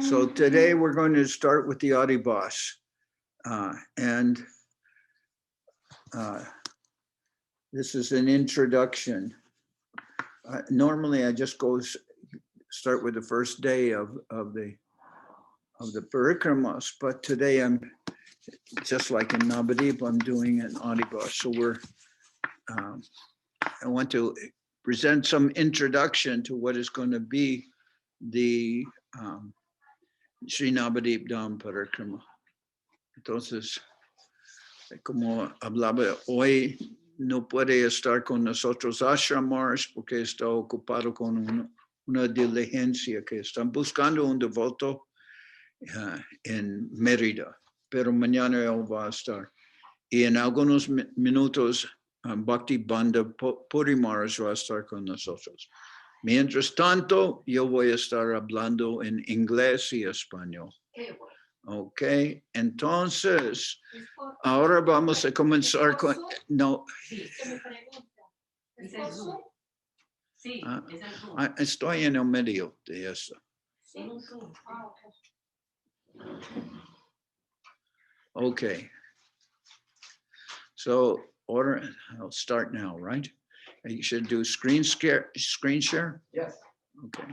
So today we're going to start with the Adhivas. And this is an introduction. Normally I just start with the first day of the parikramas, but today I'm just like in Navadip, I'm doing an Adhivas. So I want to present some introduction to what is going to be the Sri Navadip Dham Parikrama. Entonces, como hablaba hoy, no puede estar con nosotros Ashramash porque está ocupado con una diligencia que están buscando un devoto en Mérida, pero mañana él va a estar. Y en algunos minutos, Bhakti Banda Puri Maharaj va a estar con nosotros. Mientras tanto, yo voy a estar hablando en inglés y español. Ok, entonces, ahora vamos a comenzar con... No. Estoy en el medio de eso. Okay. So, I'll start now, right? You should do screen share? Yes. Okay.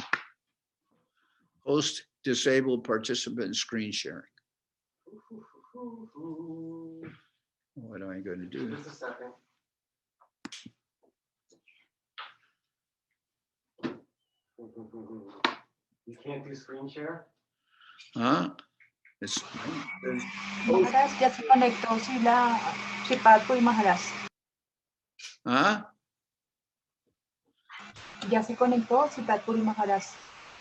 Host disabled participant screen sharing. What am I going to do? Just a second. You can't do screen share? Huh? Maharaj, ya se conectó Sripad y Maharaj. Huh? Ya se conectó Sripad y Maharaj.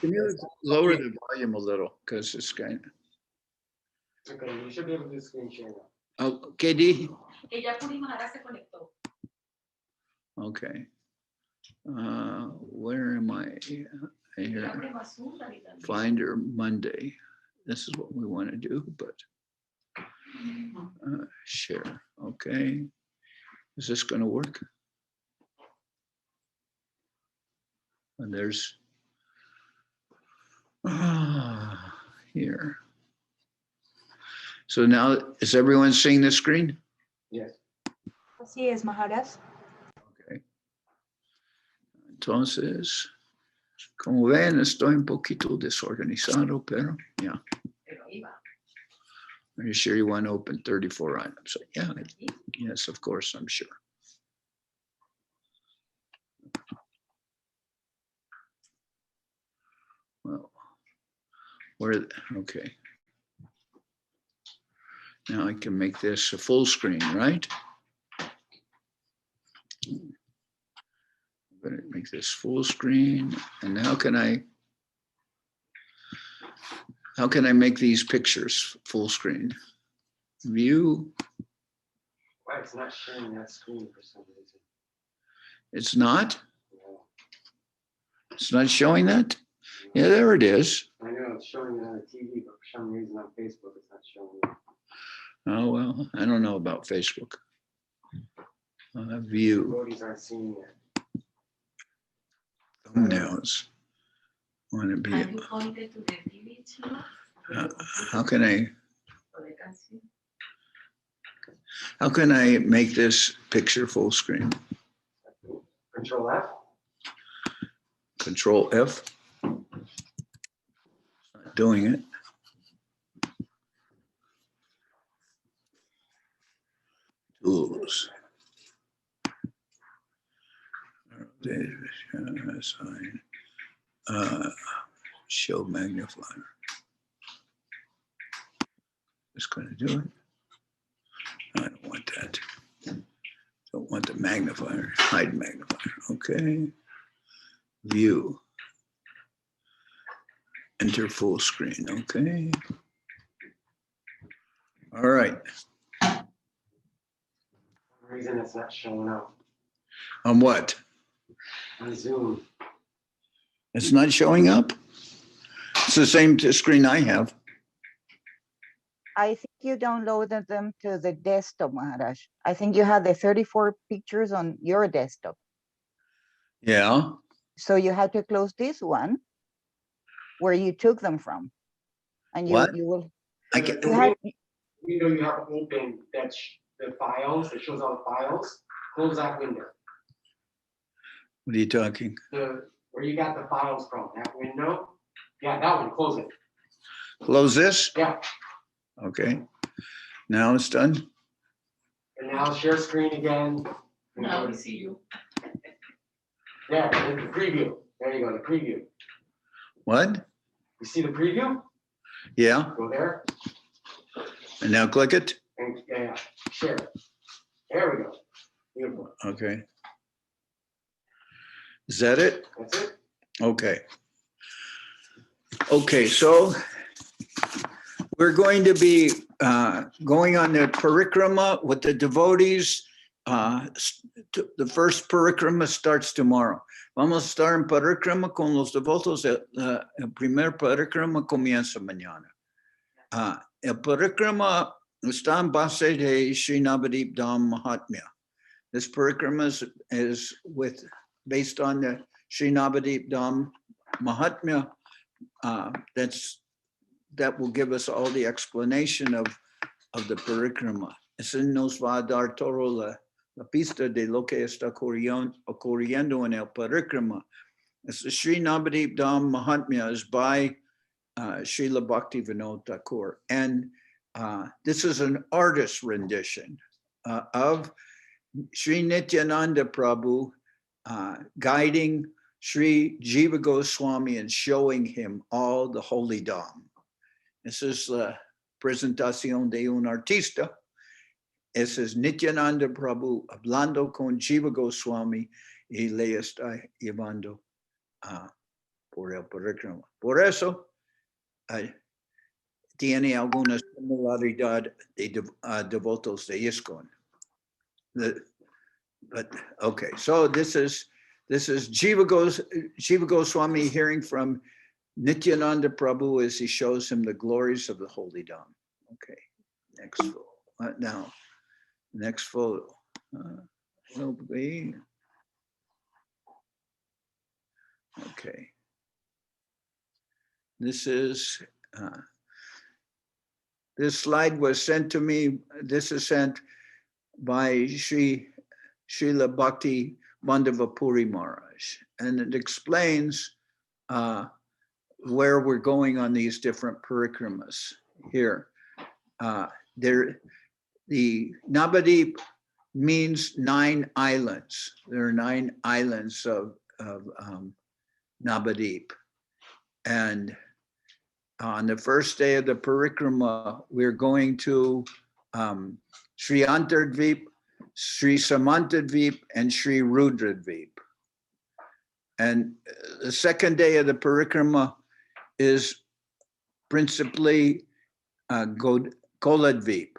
Can you lower the volume a little? Because it's kind of... Okay, you should be able to do screen share now. Oh, KD? Ella Puri Maharaj se conectó. Okay. Where am I? Here. Finder Monday. This is what we want to do, but share. Okay. Is this going to work? And there's here. So now, is everyone seeing the screen? Yes. Así es, Maharaj. Okay. Entonces, como ven, estoy un poquito desorganizado, pero yeah. Are you sure you want to open 34 items? Yeah, yes, of course, I'm sure. Well, okay. Now I can make this a full screen, right? I'm going to make this full screen. And how can I make these pictures full screen? View. Why it's not sharing that screen for some reason? It's not? No. It's not showing that? Yeah, there it is. I know it's showing it on the TV, but for some reason on Facebook it's not showing it. Oh, well, I don't know about Facebook. View. Devotees aren't seeing it. Thumbnails. Want to be. Can you point it to the TV channel? How can I make this picture full screen? Control F. Control F. Not doing it. Tools. Show magnifier. It's going to do it. I don't want that. Don't want the magnifier. Hide magnifier. Okay. View. Enter full screen. Okay. All right. For some reason it's not showing up. On what? On Zoom. It's not showing up? It's the same screen I have. I think you downloaded them to the desktop, Maharaj. I think you had the 34 pictures on your desktop. Yeah. So you had to close this one where you took them from. and What? you will. I The can, You had, window you have open, that the You had- window you have open, that's the files, that shows all the files, close that window. what are you talking? Where you got the files from, that window, yeah, that one, close it, Close this? yeah. Okay. Now it's done? And now share screen again. Now we see you. There, there's the preview, there you go, the preview. What? You see the preview? Yeah. Go there, And now click it? and yeah, share. There we go. Beautiful. Okay. Is that it? That's it. Okay. Okay, so we're going to be going on the parikrama with the devotees. The first parikrama starts tomorrow. Vamos a estar en parikrama con los devotos. El primer parikrama comienza mañana. El parikrama está en base de Sri Navadip Dham Mahatmya. This parikrama is based on the Sri Navadip Dham Mahatmya. That will give us all the explanation of the parikrama. Eso nos va a dar todo la pista de lo que está ocurriendo en el parikrama. It's the Sri Navadip Dham Mahatmya is by Srila Bhakti Vinod Thakur. And this is an artist rendition of Sri Nityananda Prabhu guiding Sri Jiva Goswami and showing him all the holy Dham. This is la presentación de un artista. Ese es Nityananda Prabhu hablando con Jiva Goswami y le está llevando por el parikrama. Por eso tiene alguna similaridad de devotos de ISKCON. But okay, so this is Jiva Goswami hearing from Nityananda Prabhu as he shows him the glories of the holy Dham. Okay, next photo. Now, next photo will be, okay. This is, this slide was sent to me. This is sent by Srila Bhakti Mandava Puri Maharaj. And it explains where we're going on these different parikramas here. The Navadip means 9 islands. There are 9 islands of Navadip. And on the first day of the parikrama, we're going to Sri Antardvip, Sri Samantadvip, and Sri Rudradvip. And the second day of the parikrama is principally Koladvip.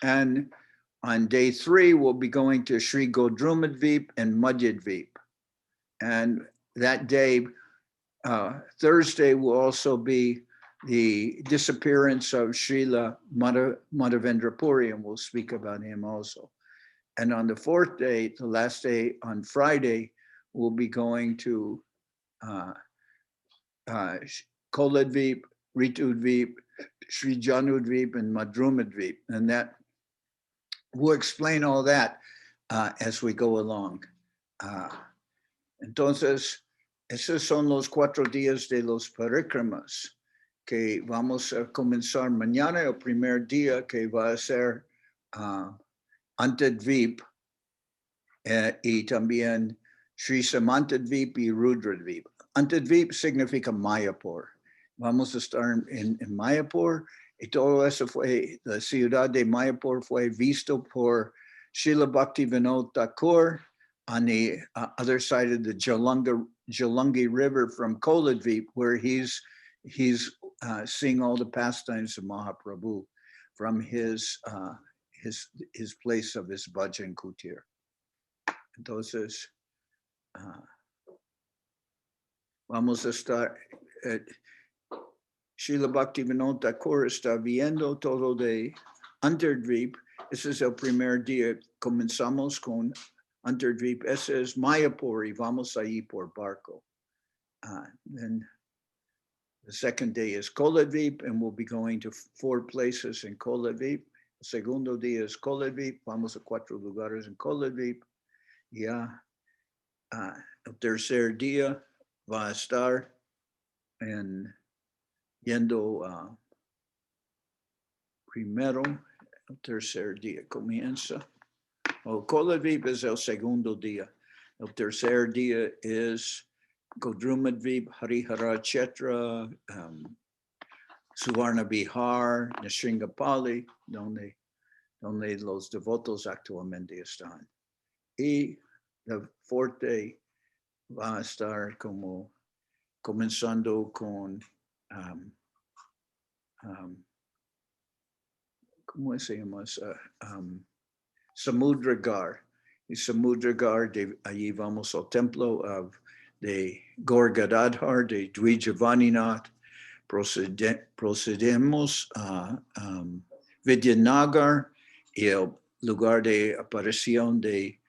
And on day 3, we'll be going to Sri Godrumadvip and Madhyadvip. And that day, Thursday, will also be the disappearance of Srila Madhavendra Puri, and we'll speak about him also. And on the 4th day, the last day on Friday, we'll be going to Koladvip, Ritudvip, Sri Janudvip, and Madrumadvip. And that we'll explain all that as we go along. Entonces, esos son los 4 días de los parikramas que vamos a comenzar mañana, el primer día que va a ser Antadvip y también Sri Samantadvip y Rudradvip. Antadvip significa Mayapur. Vamos a estar en Mayapur y todo eso fue, la ciudad de Mayapur fue visto por Srila Bhakti Vinod Thakur on the other side of the Jalangi River from Koladvip, where he's seeing all the pastimes of Mahaprabhu from his place of his bhajan kutir. Entonces, vamos a estar, Srila Bhakti Vinod Thakur está viendo todo de Antardvip. Ese es el primer día. Comenzamos con Antardvip. Ese es Mayapur y vamos ahí por barco. Then The second day is Koladvip, and we'll be going to 4 places in Koladvip. El segundo día es Koladvip. Vamos a 4 lugares en Koladvip. Ya el tercer día va a estar yendo primero. El tercer día comienza. Koladvip es el segundo día. El tercer día es Godrumadvip, Harihara Chetra, Suvarna Bihar, Nishringapali, donde los devotos actualmente están. Y el fourth day va a estar comenzando con, ¿cómo se llama? Samudragar. Y Samudragar, allí vamos al templo de Gaur-Gadadhar, de Dvijavaninath. Procedemos a Vidyanagar y el lugar de aparición de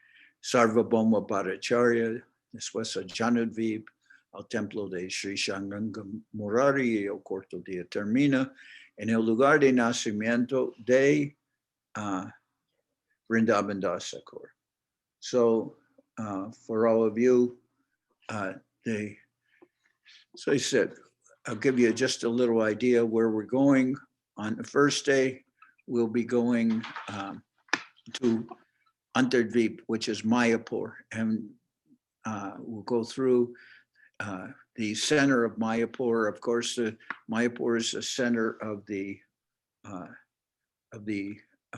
Sarvabhauma Bhattacharya, después a Janadvip, al templo de Sri Shangranga Murari, y el cuarto día termina en el lugar de nacimiento de Vrindavan Das Thakur. So for all of you, so I said, I'll give you just a little idea where we're going. On the first day, we'll be going to Antardvip, which is Mayapur, and we'll go through the center of Mayapur. Of course, Mayapur is the center of the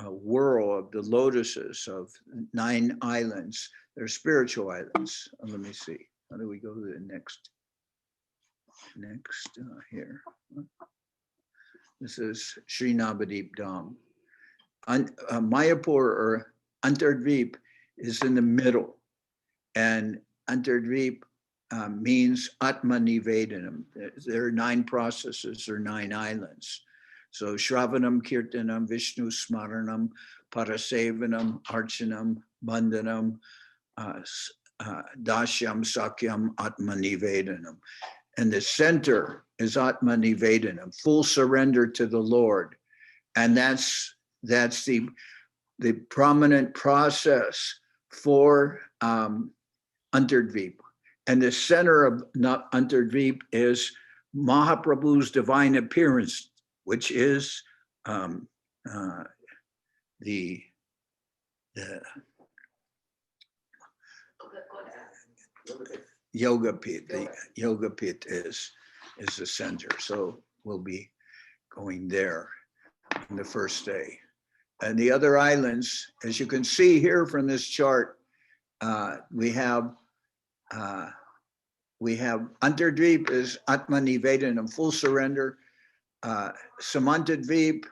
whirl of the lotuses of 9 islands. They're spiritual islands. Let me see. How do we go to the next here? This is Sri Navadip Dham. Mayapur or Antardvip is in the middle, and Antardvip means Atma Nivedanam. There are 9 processes or 9 islands. So Shravanam, Kirtanam, Vishnu Smaranam, Parasevanam, Archanam, Bandhanam, Dashyam, Sakyam, Atma Nivedanam. And the center is Atma Nivedanam, full surrender to the Lord. And that's the prominent process for Antardvip. And the center of Antardvip is Mahaprabhu's divine appearance, which is the Yoga Pit. The Yoga Pit is the center. So we'll be going there on the first day. And the other islands, as you can see here from this chart, we have Antardvip is Atma Nivedanam, full surrender. Samantadvip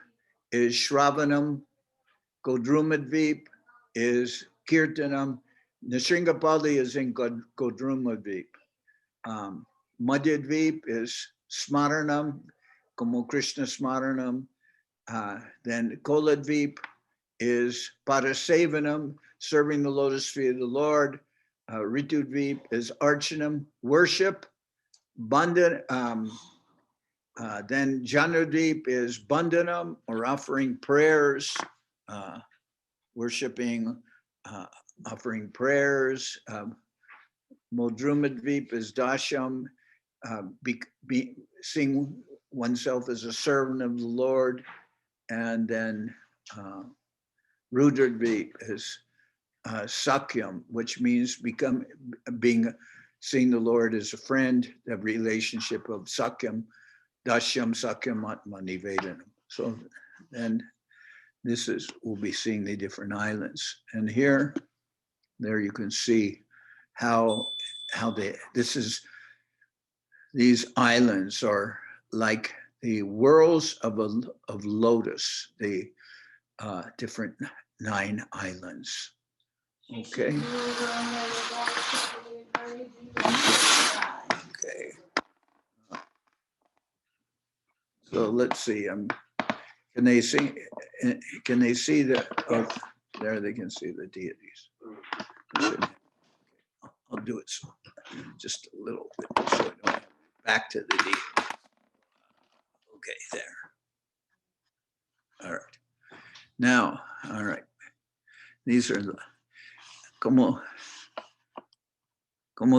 is Shravanam. Godrumadvip is Kirtanam. Nishringapali is in Godrumadvip. Madhyadvip is Smaranam, como Krishna Smaranam. Then Koladvip is Parasevanam, serving the lotus feet of the Lord. Ritudvip is Archanam, worship. Then Janardan is Bandhanam, or offering prayers, worshiping, offering prayers. Modrumadvip is Dasham, seeing oneself as a servant of the Lord. And then Rudradvip is Sakyam, which means seeing the Lord as a friend, the relationship of Sakyam, Dashyam Sakyam Atma Nivedanam. So then we'll be seeing the different islands. And there you can see how these islands are like the whirls of lotus, the different 9 islands. Okay. Okay. So let's see. Can they see? Can they see the? Oh, there they can see the deities. I'll do it just a little bit so I don't back to the deity. Okay, there. All right. Now, all right. These are the, como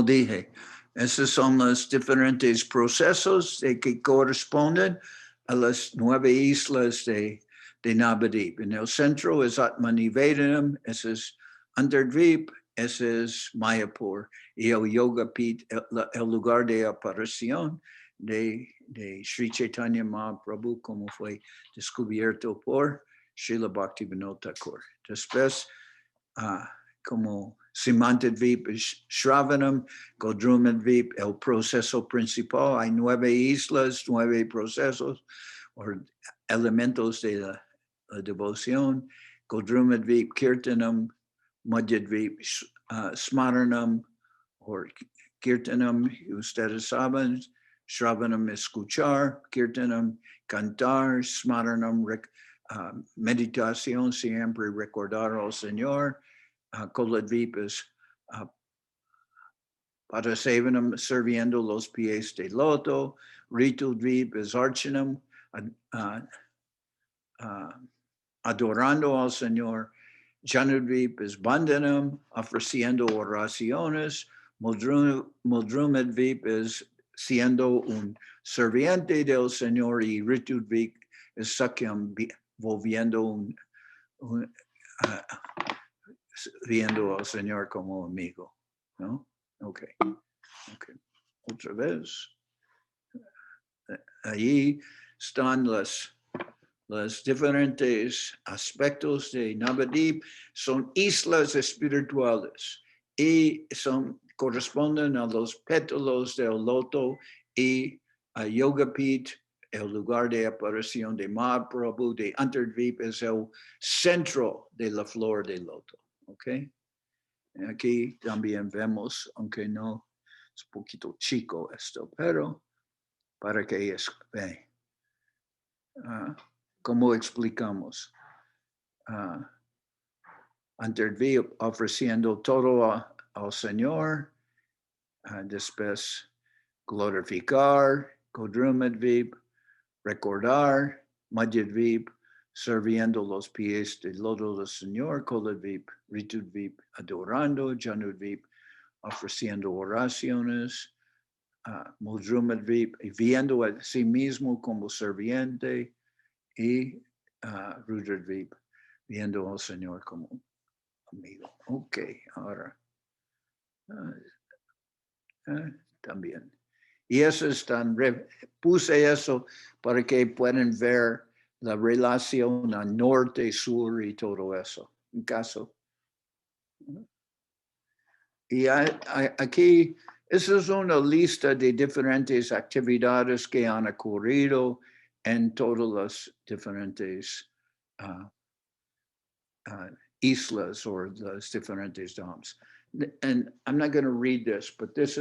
dije, esos son los diferentes procesos que corresponden a las 9 islas de Navadvip. En el centro es Atmanivedanam, ese es Underdvip, ese es Mayapur, y el Yoga Pit, el lugar de aparición de Sri Chaitanya Mahaprabhu, como fue descubierto por Srila Bhaktivinoda Thakur. Después, como Simantadvip es Shravanam, Godrumadvip, el proceso principal. Hay 9 islas, 9 procesos o elementos de la devoción. Godrumadvip, Kirtanam, Madhyadvip, Smaranam, o Kirtanam, ustedes saben, Shravanam, escuchar, Kirtanam, cantar, Smaranam, meditación, siempre recordar al Señor. Koladvip es Padasevanam, sirviendo los pies de loto. Ritudvip es Archanam, adorando al Señor. Janardan es Bandhanam, ofreciendo oraciones. Muldrumadvip es siendo un serviente del Señor. Y Ritudvip es Sakyam, volviendo viendo al Señor como amigo, ¿no? Ok. Otra vez. Allí están los diferentes aspectos de Navadvip. Son islas espirituales y corresponden a los pétalos del loto y a Yoga Pit, el lugar de aparición de Mahaprabhu, de Underdvip, es el centro de la flor de loto. ¿Ok? Aquí también vemos, aunque no es un poquito chico esto, pero para que vean. ¿Cómo explicamos? Underdvip ofreciendo todo al Señor, después glorificar, Godrumadvip, recordar, Madhyadvip, sirviendo los pies del loto del Señor, Koladvip, Ritudvip, adorando, Janudvip, ofreciendo oraciones, Muldrumadvip, viendo a sí mismo como serviente, y Rudradvip, viendo al Señor como amigo. Ok, ahora también. Y eso es puse eso para que puedan ver la relación a norte, sur y todo eso. En caso. Y aquí, esa es una lista de diferentes actividades que han ocurrido en todas las diferentes islas or las diferentes dams. And I'm not going to read this, but this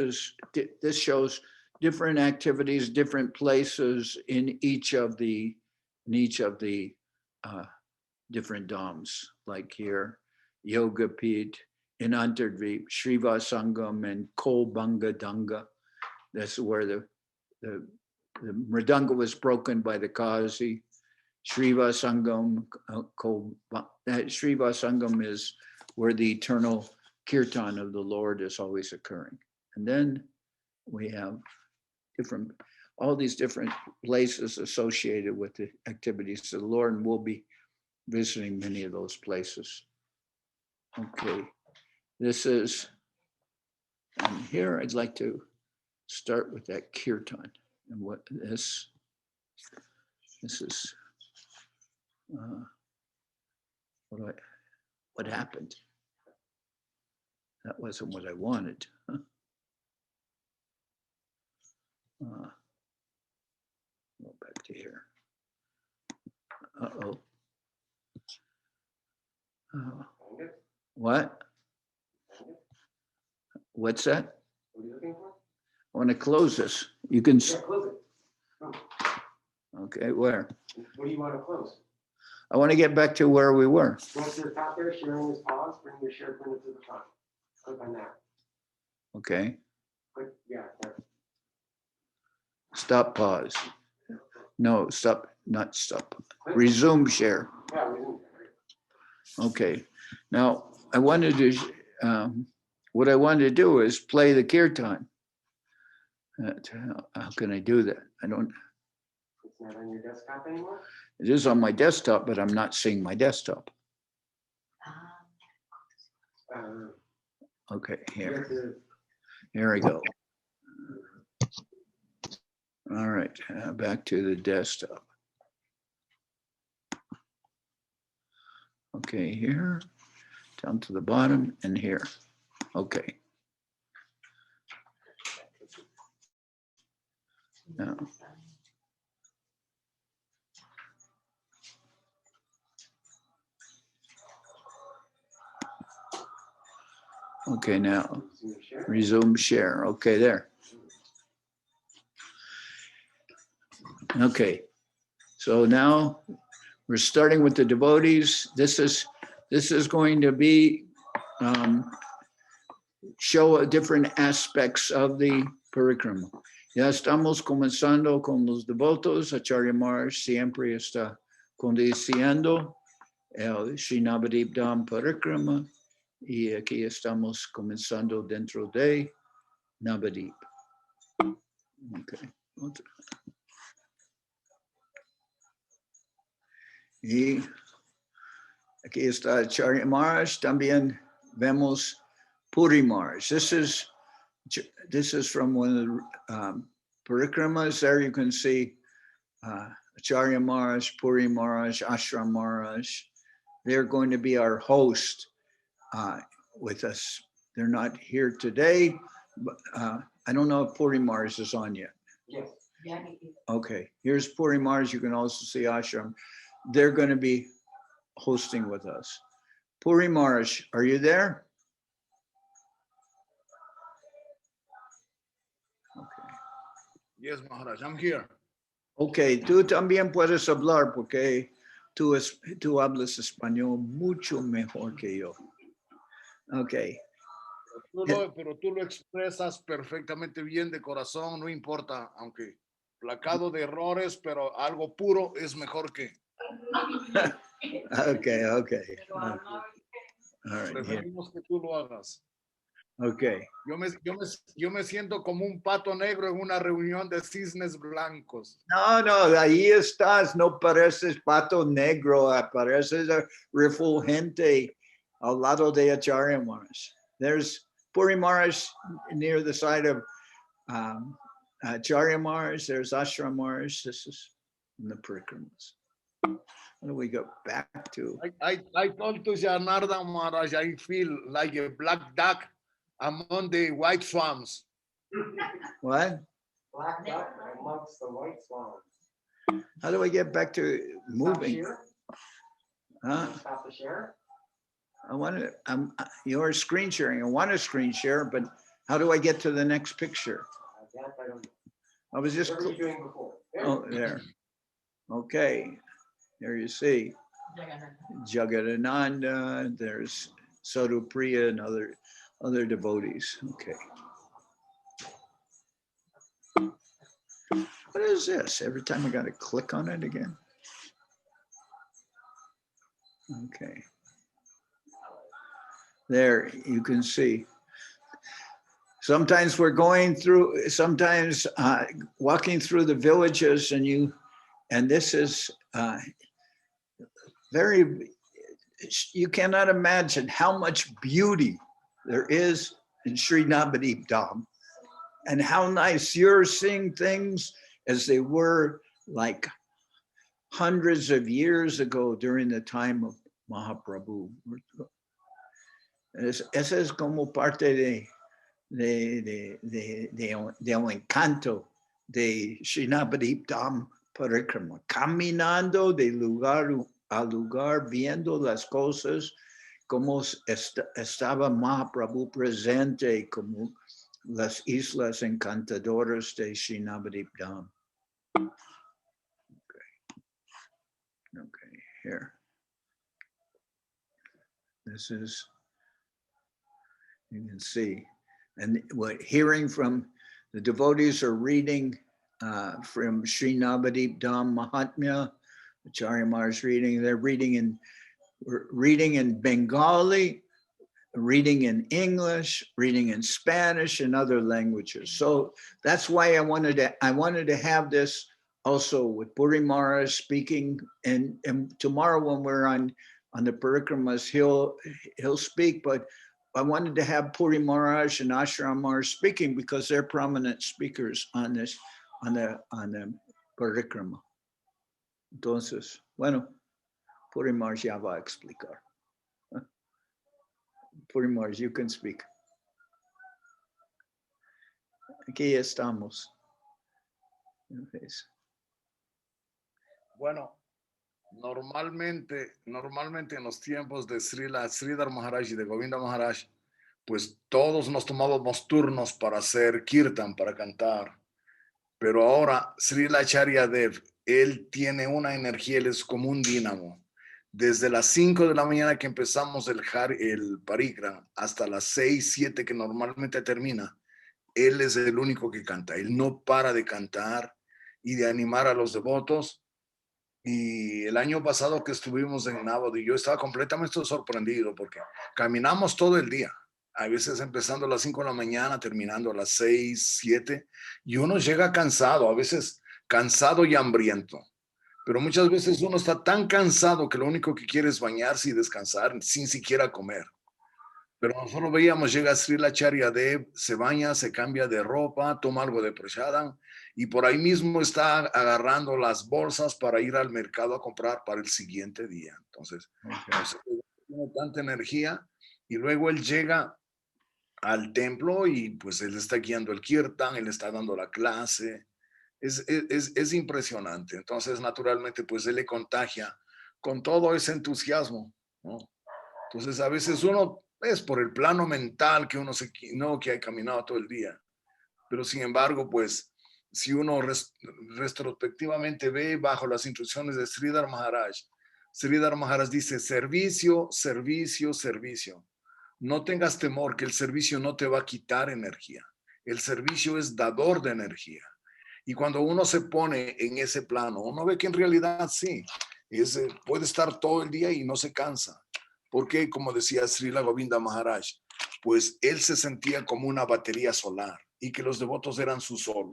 shows different activities, different places in each of the different dams, like here, Yoga Pit, in Antardvip, Sriva Sangam, and Kolbanga Danga. That's where the Mridanga was broken by the Kazi. Sriva Sangam, Sriva Sangam is where the eternal kirtan of the Lord is always occurring. And then we have all these different places associated with the activities of the Lord, and we'll be visiting many of those places. Okay, this is, and here I'd like to start with that kirtan and what this is. What happened? That wasn't what I wanted. Go back to here. Uh-oh. What? What's that? What are you looking for? I want to close this. You can. Yeah, close it. Oh. Okay, where? What do you want to close? I want to get back to where we were. Go to the top there, sharing is pause, bring your share printer to the front. Click on that. Okay. Click, yeah, there. Stop, pause. No, stop, not stop. Resume share. Yeah, we do. Okay. Now, I wanted to, what I wanted to do is play the kirtan. How can I do that? I don't, It's not on your desktop anymore? it is on my desktop, but I'm not seeing my desktop. Okay, You here. have to- Here we go. All right, back to the desktop. Okay, here, down to the bottom and here. Okay. Now, okay, now resume share. Okay, there. Okay, so now we're starting with the devotees. This is going to be show different aspects of the parikrama. Ya estamos comenzando con los devotos. Acharya Maharaj siempre está conduciendo el Srinavadipdam parikrama y aquí estamos comenzando dentro de Navadip. Okay. Y aquí está Acharya Maharaj. También vemos Puri Maharaj. This is from one of the parikramas. There you can see Acharya Maharaj, Puri Maharaj, Ashram Maharaj. They're going to be our host with us. They're not here today, but I don't know if Puri Maharaj is on yet. Yes. Okay, here's Puri Maharaj. You can also see Ashram. They're going to be hosting with us. Puri Maharaj, are you there? Okay. Yes, Maharaj, I'm here. Okay, tú también puedes hablar porque tú hablas español mucho mejor que yo. Okay. Pero tú lo expresas perfectamente bien de corazón, no importa, aunque placado de errores, pero algo puro es mejor que. Okay. All right. Yeah. Preferimos que tú lo hagas. Okay. Yo me siento como un pato negro en una reunión de cisnes blancos. No, ahí estás, no pareces pato negro, pareces refulgente al lado de Acharya Maharaj. There's Puri Maharaj near the side of Acharya Maharaj. There's Ashram Maharaj. This is in the parikramas. How do we go back to? I told to Janardan Maharaj, I feel like a black duck among the white swans. What? Black duck amongst the white swans. How do I get back to moving? Huh? Stop the share? I want to, you're screen sharing. I want to screen share, but how do I get to the next picture? That I don't know. I was just, What were you doing before? oh, there. Okay, there you see Juggernaut. There's Sadhupriya and other devotees. Okay. What is this? Every time I got to click on it again. Okay. There you can see. Sometimes we're going through, sometimes walking through the villages and this is you cannot imagine how much beauty there is in Sri Navadip Dham and how nice you're seeing things as they were like hundreds of years ago during the time of Mahaprabhu. Ese es como parte del encanto de Sri Navadip Dham Parikrama, caminando de lugar a lugar, viendo las cosas como estaba Mahaprabhu presente, como las islas encantadoras de Sri Navadip Dham. Okay, here. This is, you can see, and what hearing from the devotees are reading from Sri Navadip Dham Mahatmya, Acharya Maharaj reading. They're reading in Bengali, reading in English, reading in Spanish and other languages. So that's why I wanted to have this also with Puri Maharaj speaking, and tomorrow when we're on the parikramas, he'll speak, but I wanted to have Puri Maharaj and Ashram Maharaj speaking because they're prominent speakers on this, on the parikrama. Entonces, bueno, Puri Maharaj ya va a explicar. Puri Maharaj, you can speak. Aquí estamos. Bueno, normalmente en los tiempos de Sridhar Maharaj y de Govinda Maharaj, pues todos nos tomábamos turnos para hacer kirtan, para cantar. Pero ahora Srila Acharya Dev, él tiene una energía, él es como un dínamo. Desde las 5 de la mañana que empezamos el parikram hasta las 6, 7 que normalmente termina, él es el único que canta. Él no para de cantar y de animar a los devotos. Y el año pasado que estuvimos en Navadvip, yo estaba completamente sorprendido porque caminamos todo el día. A veces empezando a las 5 de la mañana, terminando a las 6, 7, y uno llega cansado, a veces cansado y hambriento. Pero muchas veces uno está tan cansado que lo único que quiere es bañarse y descansar sin siquiera comer. Pero nosotros veíamos, llega Srila Acharya Dev, se baña, se cambia de ropa, toma algo de prasadam y por ahí mismo está agarrando las bolsas para ir al mercado a comprar para el siguiente día. Entonces, tiene tanta energía y luego él llega al templo y pues él está guiando el kirtan, él está dando la clase. Es impresionante. Entonces, naturalmente, pues él le contagia con todo ese entusiasmo, ¿no? Entonces, a veces uno es por el plano mental que uno que ha caminado todo el día. Pero, sin embargo, pues, si uno retrospectivamente ve bajo las instrucciones de Sridhar Maharaj dice servicio, servicio, servicio. No tengas temor que el servicio no te va a quitar energía. El servicio es dador de energía. Y cuando uno se pone en ese plano, uno ve que en realidad sí, puede estar todo el día y no se cansa. Porque, como decía Srila Govinda Maharaj, pues él se sentía como una batería solar y que los devotos eran su sol.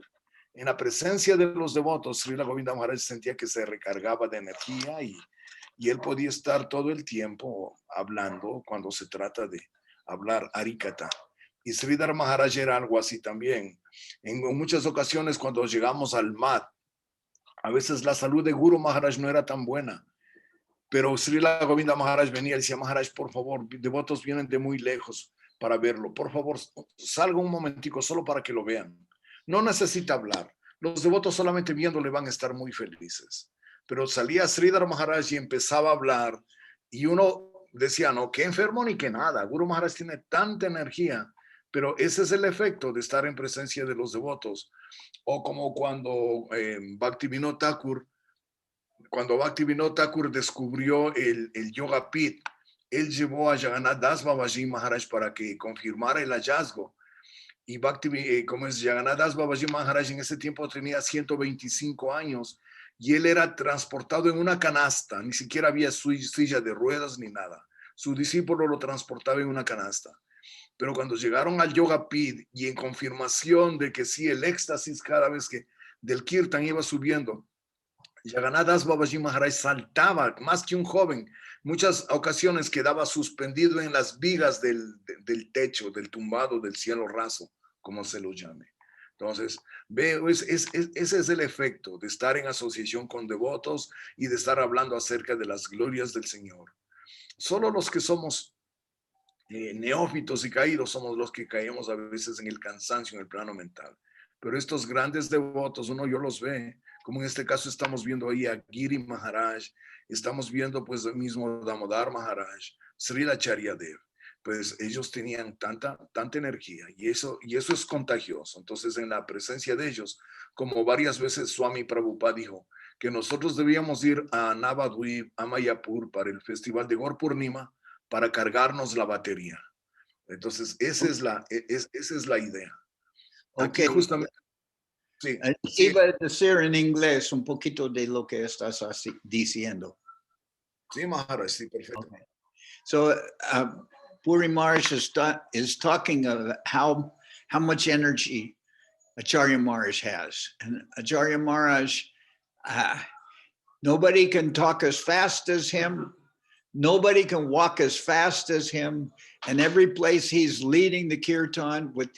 En la presencia de los devotos, Srila Govinda Maharaj sentía que se recargaba de energía y él podía estar todo el tiempo hablando cuando se trata de hablar Harikatha. Y Sridhar Maharaj era algo así también. En muchas ocasiones cuando llegamos al Mat, a veces la salud de Guru Maharaj no era tan buena, pero Srila Govinda Maharaj venía y decía, Maharaj, por favor, devotos vienen de muy lejos para verlo. Por favor, salga un momentico solo para que lo vean. No necesita hablar. Los devotos solamente viéndole van a estar muy felices. Pero salía Sridhar Maharaj y empezaba a hablar y uno decía, no, qué enfermo ni que nada. Guru Maharaj tiene tanta energía. Pero ese es el efecto de estar en presencia de los devotos. O como cuando Bhaktivinoda Thakur descubrió el Yoga Pit, él llevó a Jagannath Das Babaji Maharaj para que confirmara el hallazgo. Y Jagannath Das Babaji Maharaj en ese tiempo tenía 125 años y él era transportado en una canasta, ni siquiera había silla de ruedas ni nada. Su discípulo lo transportaba en una canasta. Pero cuando llegaron al Yoga Pit y en confirmación de que sí, el éxtasis cada vez que del kirtan iba subiendo, Jagannath Das Babaji Maharaj saltaba más que un joven. Muchas ocasiones quedaba suspendido en las vigas del techo, del tumbado, del cielo raso, como se lo llame. Entonces, ese es el efecto de estar en asociación con devotos y de estar hablando acerca de las glorias del Señor. Solo los que somos neófitos y caídos somos los que caemos a veces en el cansancio, en el plano mental. Pero estos grandes devotos, yo los ve, como en este caso estamos viendo ahí a Giri Maharaj, estamos viendo pues el mismo Damodar Maharaj, Srila Acharya Dev, pues ellos tenían tanta energía y eso es contagioso. Entonces en la presencia de ellos, como varias veces Swami Prabhupada dijo, que nosotros debíamos ir a Navadvip, a Mayapur para el festival de Gaur Purnima, para cargarnos la batería. Entonces, esa es la idea. Aquí Okay. justamente. Sí, sí, Iba a decir en inglés un poquito de lo que estás diciendo. sí, Maharaj, sí, perfecto. Okay. So Puri Maharaj is talking of how much energy Acharya Maharaj has. And Acharya Maharaj, nobody can talk as fast as him. Nobody can walk as fast as him. And every place he's leading the kirtan with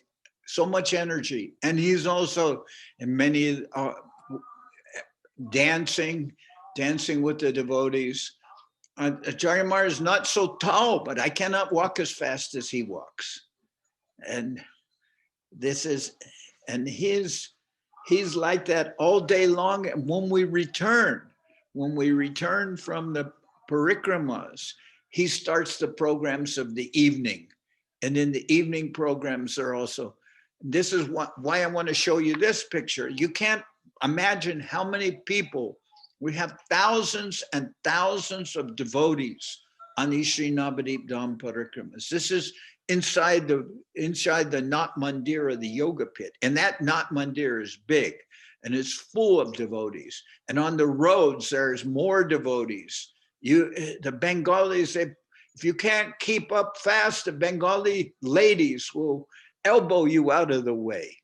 so much energy. And he's also in many dancing with the devotees. Acharya Maharaj is not so tall, but I cannot walk as fast as he walks. And this is, and he's like that all day long. And when we return from the parikramas, he starts the programs of the evening. And in the evening programs are also, this is why I want to show you this picture. You can't imagine how many people, we have thousands and thousands of devotees on these Sri Navadip Dham parikramas. This is inside the Juggernaut Mandir, the yoga pit. And that Juggernaut Mandir is big and it's full of devotees. And on the roads, there's more devotees. The Bengalis, if you can't keep up fast, the Bengali ladies will elbow you out of the way.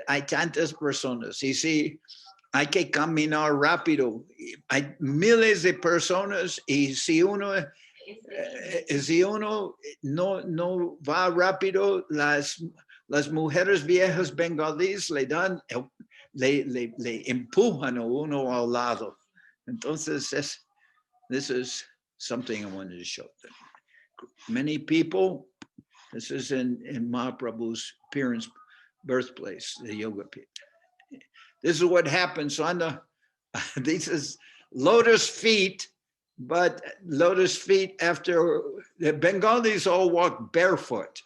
Hay tantas personas. Y si hay que caminar rápido, hay miles de personas y si uno no va rápido, las mujeres viejas bengalíes le empujan a uno al lado. Entonces, this is something I wanted to show them. Many people, this is in Mahaprabhu's parents' birthplace, the yoga pit. This is what happens on this is lotus feet, but lotus feet after the Bengalis all walk barefoot.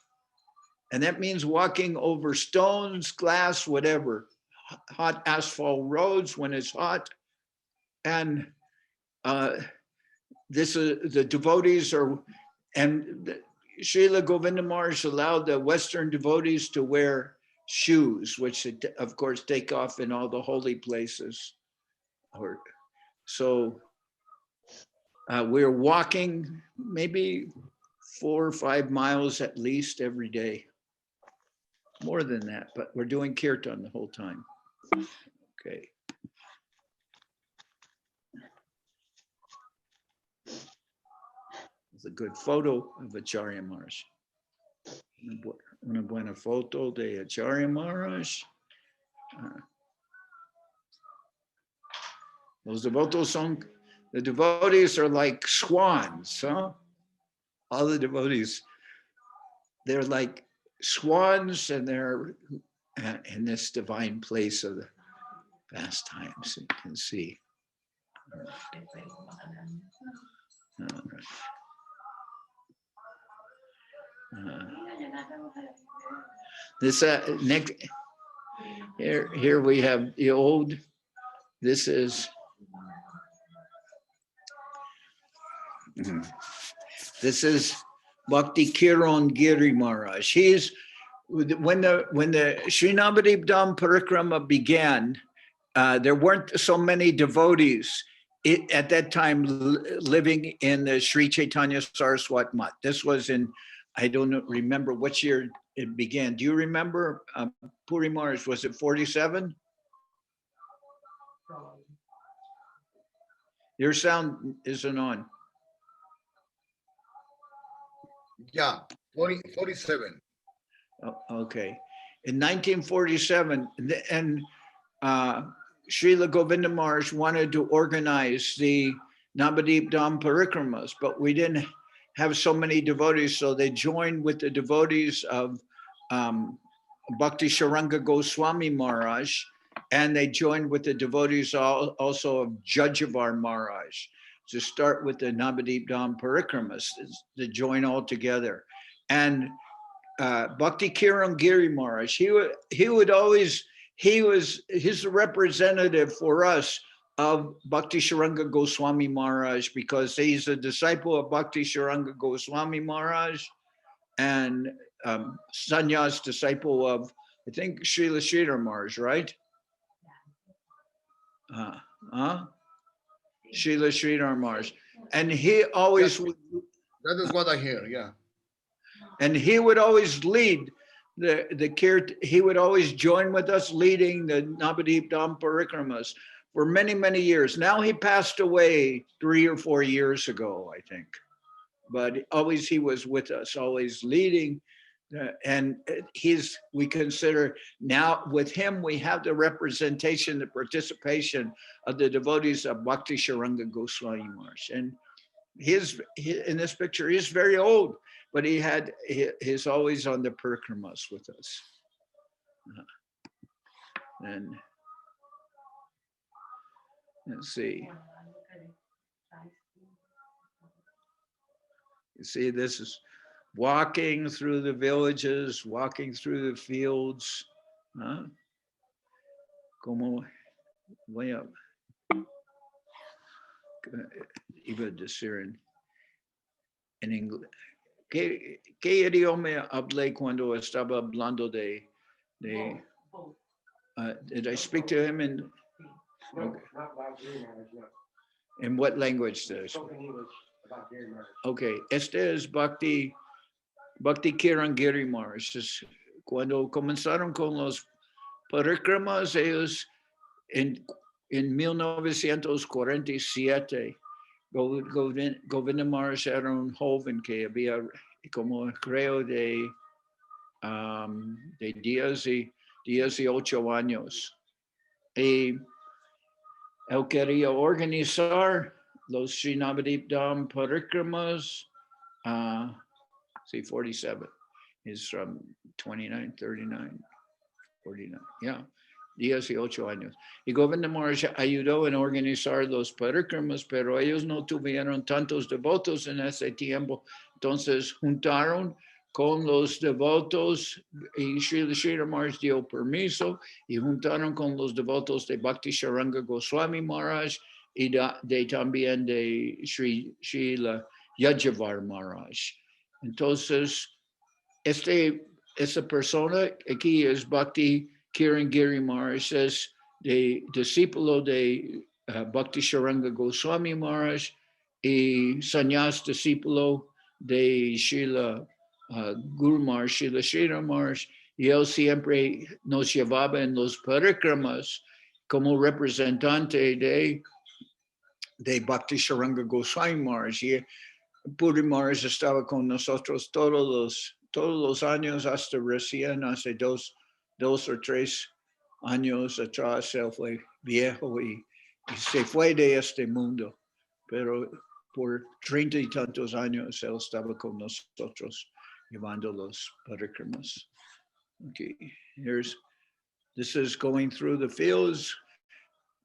And that means walking over stones, glass, whatever, hot asphalt roads when it's hot. And this is the devotees and Srila Govinda Maharaj allowed the Western devotees to wear shoes, which of course take off in all the holy places. So we're walking maybe 4 or 5 miles at least every day. More than that, but we're doing kirtan the whole time. Okay. It's a good photo of Acharya Maharaj. Una buena foto de Acharya Maharaj. The devotees are like swans, huh? All the devotees, they're like swans and they're in this divine place of the pastimes, you can see. All right. This next here we have the old. This is Bhakti Kiran Giri Maharaj. He's when the Sri Navadip Dham Parikrama began, there weren't so many devotees at that time living in the Sri Chaitanya Saraswat Mat. This was in, I don't remember which year it began. Do you remember, Puri Maharaj, was it 47? Your sound isn't on. Yeah, 47. Oh, okay. In 1947, and Srila Govinda Maharaj wanted to organize the Navadip Dham Parikramas, but we didn't have so many devotees, so they joined with the devotees of Bhakti Sharanga Goswami Maharaj, and they joined with the devotees also of Jajavar Maharaj to start with the Navadip Dham Parikramas, to join all together. And Bhakti Kiran Giri Maharaj, he was his representative for us of Bhakti Sharanga Goswami Maharaj, because he's a disciple of Bhakti Sharanga Goswami Maharaj and Sannyas disciple of I think Srila Sridhar Maharaj, right? Srila Sridhar Maharaj. And he always, That is what I hear, yeah. and he would always lead the care. He would always join with us leading the Navadip Dham Parikramas for many, many years. Now he passed away 3 or 4 years ago, I think. But always he was with us, always leading. And we consider now with him, we have the representation, the participation of the devotees of Bhakti Sharanga Goswami Maharaj. And in this picture, he's very old, but he's always on the parikramas with us. And let's see. You see, this is walking through the villages, walking through the fields. Como voy a iba a decir en inglés. ¿Qué idioma hablé cuando estaba hablando de did I speak to him in? No, Okay. not about Giri Maharaj, no. In what language did I speak? Spoken English about Giri Maharaj. Okay, este es Bhakti Kiran Giri Maharaj. Cuando comenzaron con los parikramas, ellos en 1947, Govinda Maharaj era un joven que había como creo de 18 años. Y él quería organizar los Sri Navadip Dham Parikramas. 47 is from 29, 39, 49. Yeah, 18 años. Y Govinda Maharaj ayudó en organizar los parikramas, pero ellos no tuvieron tantos devotos en ese tiempo. Entonces juntaron con los devotos y Srila Sridhar Maharaj dio permiso y juntaron con los devotos de Bhakti Sharanga Goswami Maharaj y también de Srila Yajavar Maharaj. Entonces, esta persona aquí es Bhakti Kiran Giri Maharaj, es de discípulo de Bhakti Sharanga Goswami Maharaj y Sanyas discípulo de Srila Guru Maharaj, Srila Sridhar Maharaj, y él siempre nos llevaba en los parikramas como representante de Bhakti Sharanga Goswami Maharaj. Y Puri Maharaj estaba con nosotros todos los años hasta recién hace dos o tres años atrás. Él fue viejo y se fue de este mundo, pero por 30 y tantos años él estaba con nosotros llevando los parikramas. Okay, this is going through the fields.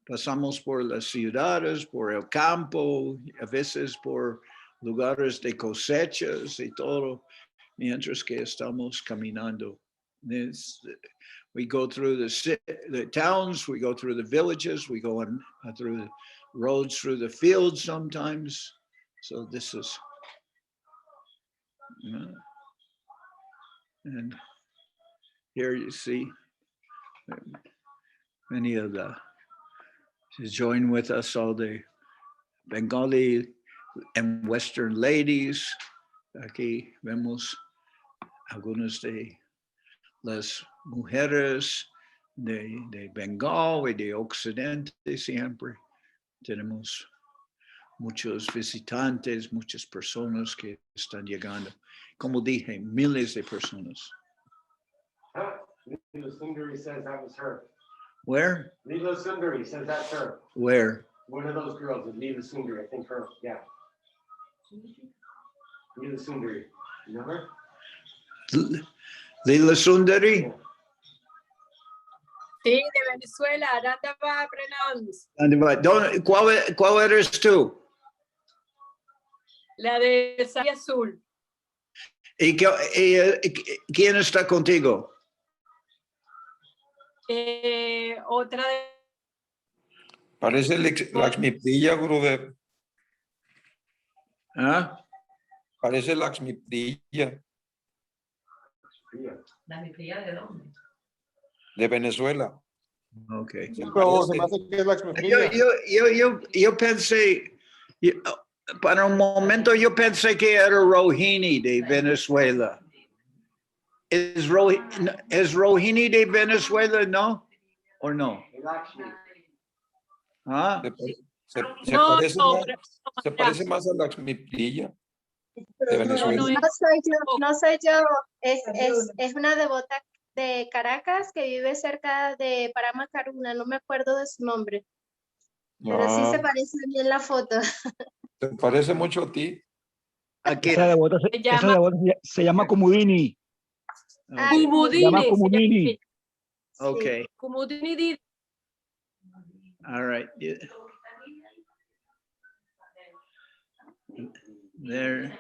Pasamos por las ciudades, por el campo, a veces por lugares de cosechas y todo, mientras que estamos caminando. We go through the towns, we go through the villages, we go through the roads, through the fields sometimes. So this is, and here you see many of to join with us, all the Bengali and Western ladies. Aquí vemos algunas de las mujeres de Bengal y de Occidente siempre. Tenemos muchos visitantes, muchas personas que están llegando. Como dije, miles de personas. Leela Sundari says that was her. Where? Leela Sundari says that's her. Where? One of those girls is Leela Sundari, I think her, yeah. Leela Sundari, you know her? Leela Sundari? Sí, de Venezuela, Adhivas pronounce. ¿Cuál eres tú? La de sari azul. ¿Y quién está contigo? Otra de... Parece Lakshmi Priya, Gurudev. ¿Ah? Parece Lakshmi Priya. ¿La mi de dónde? de Venezuela. Okay. Se Pero se me parece- hace que es Lakshmi Priya. Yo pensé, para un momento yo pensé que era Rohini de Venezuela. ¿Es Rohini de Venezuela, no? ¿O no? Lakshmi. ¿Ah? se No, parece no, más, se parece más a Lakshmi Priya de Venezuela. no es. No soy yo, es una devota de Caracas que vive cerca de Paramacaruna, no me acuerdo de su nombre, pero sí Ah, se parece a mí en la foto. se parece mucho a ti. Aquí. Esa devota, Se esa llama devota se llama Kumudini. Ah, Se llama Kumudini. Kumudini. Okay. Kumudini Didi. All right. Yeah. There.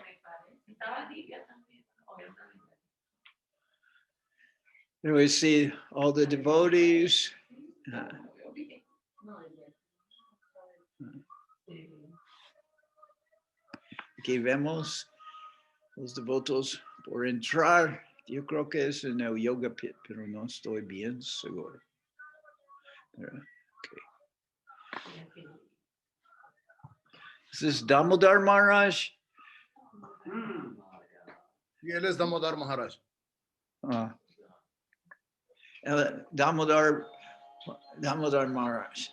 Here we see all the devotees. Aquí vemos los devotos por entrar. Yo creo que es en el yoga pit, pero no estoy bien seguro. Okay. This is Damodar Maharaj. Y él es Damodar Maharaj. Damodar Maharaj.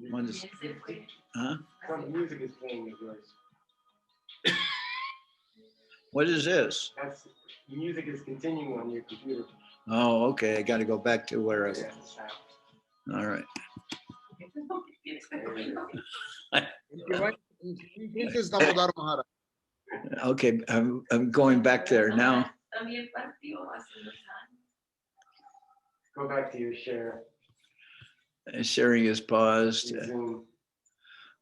What is, huh? Some music is playing of yours. What is this? That's music is continuing on your computer. Oh, okay. I got to go back to where I was. All right. This is Damodar Maharaj. Okay, I'm going back there now. Go back to your share. Sharing is paused. Resume.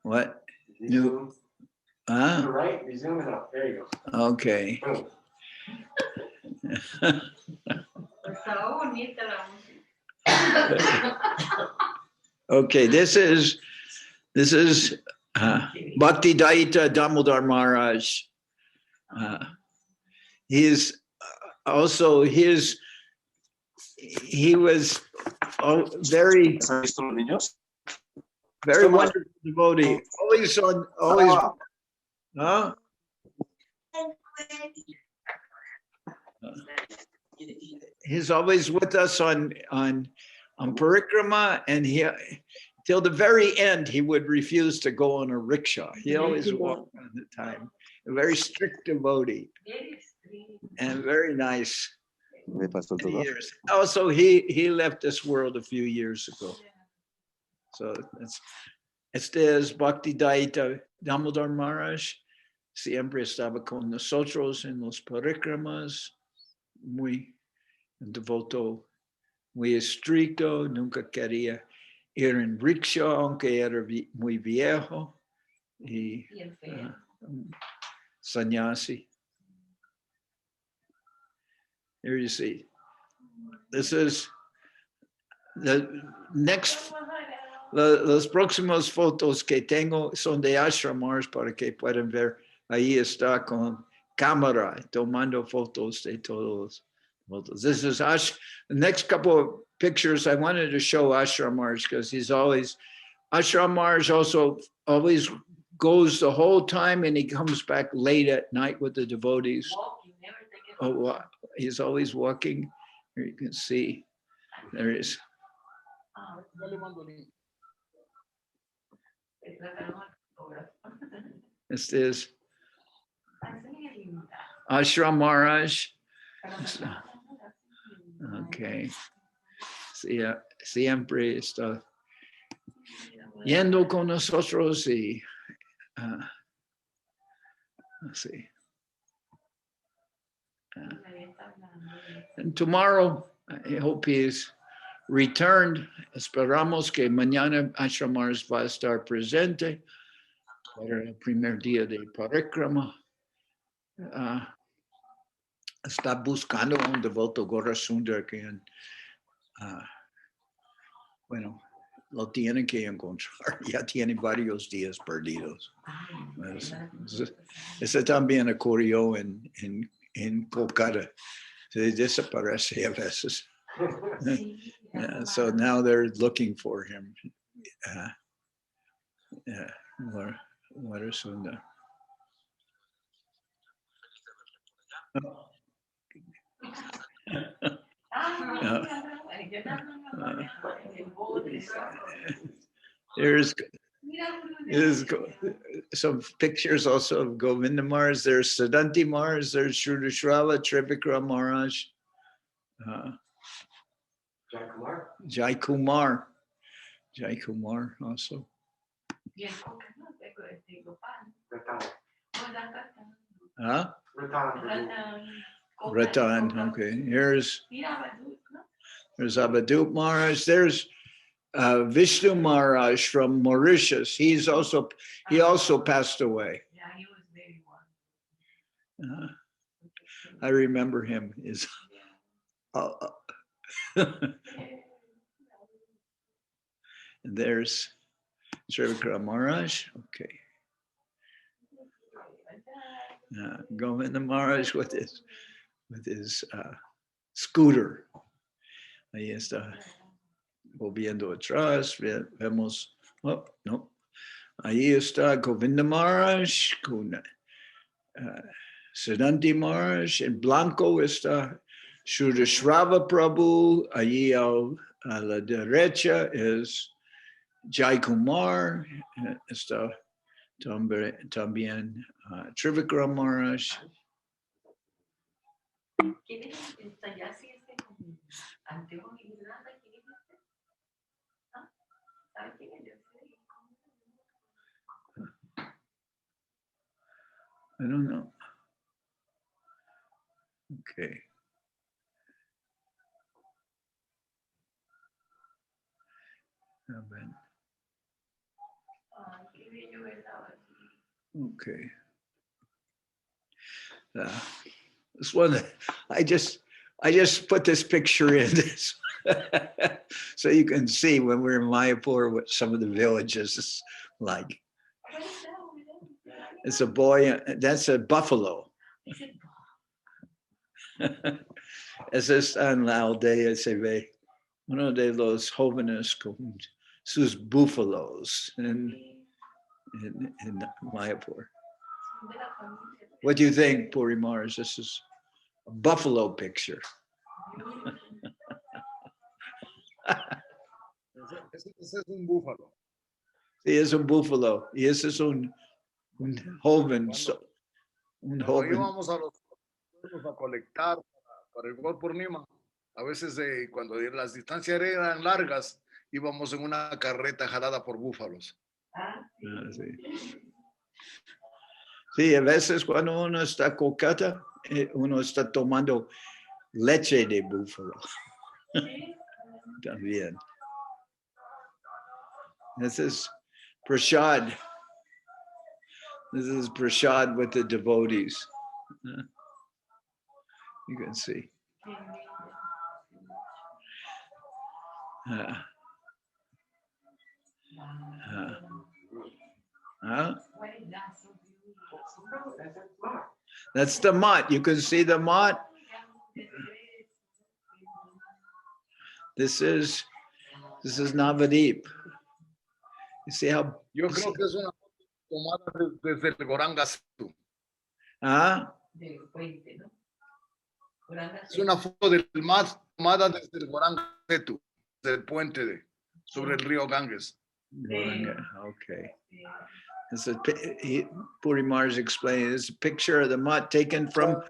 What? Resume. Huh? To the right, resume it up. There you go. Okay. Boom. Estaba bonita la música. Okay, this is Bhakti Daita Damodar Maharaj. He's also he was very wonderful devotee. Always, huh? He's always with us on parikrama, and till the very end he would refuse to go on a rickshaw. He always walked on the time. A very strict devotee and very nice. Years. Also, he left this world a few years ago. So este es Bhakti Daita Damodar Maharaj. Siempre estaba con nosotros en los parikramas. Muy devoto, muy estricto. Nunca quería ir en rickshaw, aunque era muy viejo. Y sannyasi. Here you see. This is the next, los próximos fotos que tengo son de ashramars para que puedan ver. Ahí está con cámara tomando fotos de todos los fotos. This is the next couple of pictures I wanted to show ashramars because ashramars also always goes the whole time and he comes back late at night with the devotees. Oh, he's always walking. Here you can see, there is. This is Ashram Maharaj. Okay. Siempre está yendo con nosotros y let's see. And tomorrow, I hope he is returned. Esperamos que mañana Ashramars va a estar presente para el primer día de parikrama. Está buscando un devoto Gora Sundar que bueno, lo tienen que encontrar. Ya tiene varios días perdidos. Ese también ocurrió en Kolkata. Se desaparece a veces. Yeah, so now they're looking for him. Yeah, what are Sunda? There's some pictures also of Govinda Maharaj. There's Siddhanti Maharaj. There's Srila Trivikram Maharaj. Jai Kumar. Jai Kumar also. Huh? Ratan, okay. Here's Abhadup Maharaj. There's Vishnu Maharaj from Mauritius. He also passed away. I remember him. And there's Srivikram Maharaj. Okay. Govinda Maharaj with his scooter. Ahí está. Volviendo atrás, vemos. Oh, no. Ahí está Govinda Maharaj con Siddhanti Maharaj. En blanco está Shrudashrava Prabhu. Allí a la derecha es Jai Kumar. Está también Trivikram Maharaj. I don't know. Okay. Okay. This one, I just put this picture in this so you can see when we're in Mayapur what some of the villages is like. It's a boy, that's a buffalo. Esa es en la aldea, se ve uno de los jóvenes con sus búfalos in Mayapur. What do you think, Puri Maharaj? This is a buffalo picture. Ese es un búfalo. Sí, es un búfalo. Y ese es un joven. Cuando íbamos a los pueblos a colectar para el Gol Purnima, a veces cuando las distancias eran largas, íbamos en una carreta jalada por búfalos. Sí. Sí, a veces cuando uno está cocata, uno está tomando leche de búfalo. También. This is prashad. This is prashad with the devotees. You can see. That's the mat. You can see the mat. This is Navadip. You see how? Yo creo que es una tomada desde el Goranga Setu. Es una foto del mat tomada desde el Goranga Setu, del puente sobre el río Ganges. Okay. Puri Maharaj explained, it's a picture of the mat taken from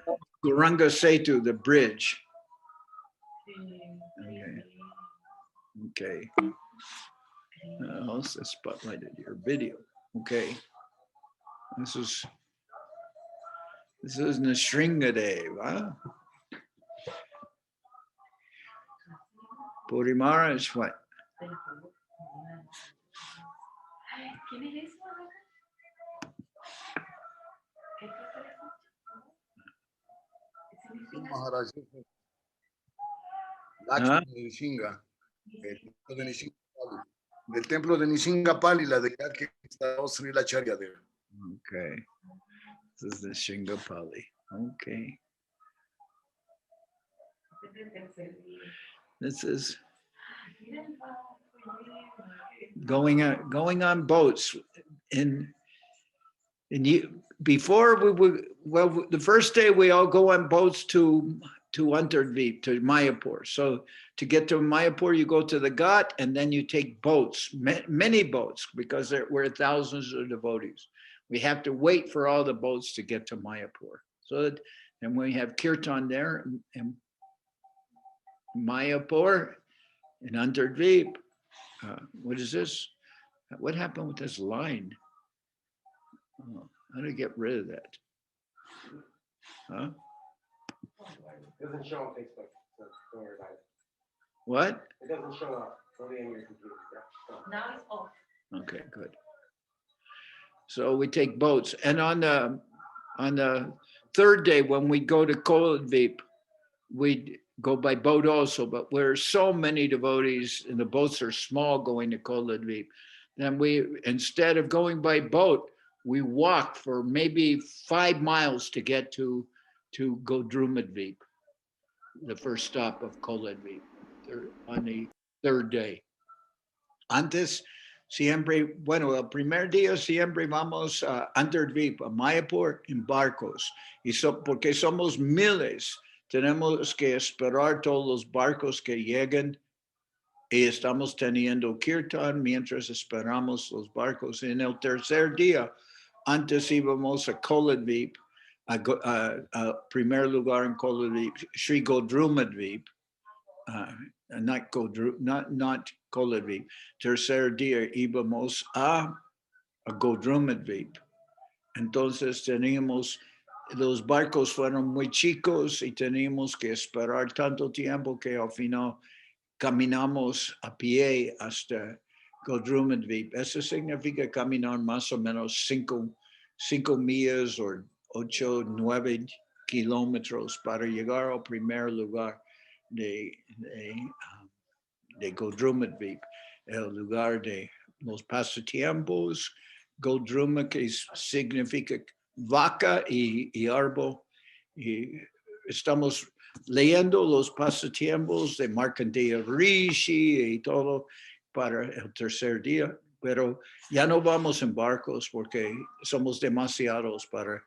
Goranga Setu, the bridge. Okay. Also spotlighted your video. Okay. This is Nishringadev, huh? Puri Maharaj, what? Maharaj. Lakshmi Nishinga. Del templo de Nishingapali, la deidad que está Srila Charyadev. Okay. This is the Shingapali. Okay. This is going on boats. Before we would, well, the first day we all go on boats to Untitled, to Mayapur. So to get to Mayapur, you go to the Ghat, and then you take boats, many boats, because there were thousands of devotees. We have to wait for all the boats to get to Mayapur. So that, and we have kirtan there in Mayapur, in Untitled. What is this? What happened with this line? Oh, how do I get rid of that? Huh? It doesn't show on Facebook, so don't worry about it. What? It doesn't show up. Only on your computer. Yeah. Now it's off. Okay, good. So we take boats, and on the third day when we go to Koladvip, we go by boat also. But we're so many devotees, and the boats are small going to Koladvip. Then we, instead of going by boat, we walk for maybe 5 miles to get to Godrumadvip, the first stop of Koladvip, on the third day. Antes, siempre, bueno, el primer día siempre vamos a Untitled, a Mayapur, en barcos. Y porque somos miles, tenemos que esperar todos los barcos que lleguen. Y estamos teniendo kirtan mientras esperamos los barcos. En el tercer día, antes íbamos a Koladvip, a primer lugar en Koladvip, Sri Godrumadvip, not Koladvip. Tercer día íbamos a Godrumadvip. Entonces teníamos, los barcos fueron muy chicos y teníamos que esperar tanto tiempo que al final caminamos a pie hasta Godrumadvip. Eso significa caminar más o menos 5 millas o 8, 9 kilómetros para llegar al primer lugar de Godrumadvip, el lugar de los pasatiempos. Godruma, que significa vaca y árbol. Y estamos leyendo los pasatiempos de Markandeya Rishi y todo para el tercer día, pero ya no vamos en barcos porque somos demasiados para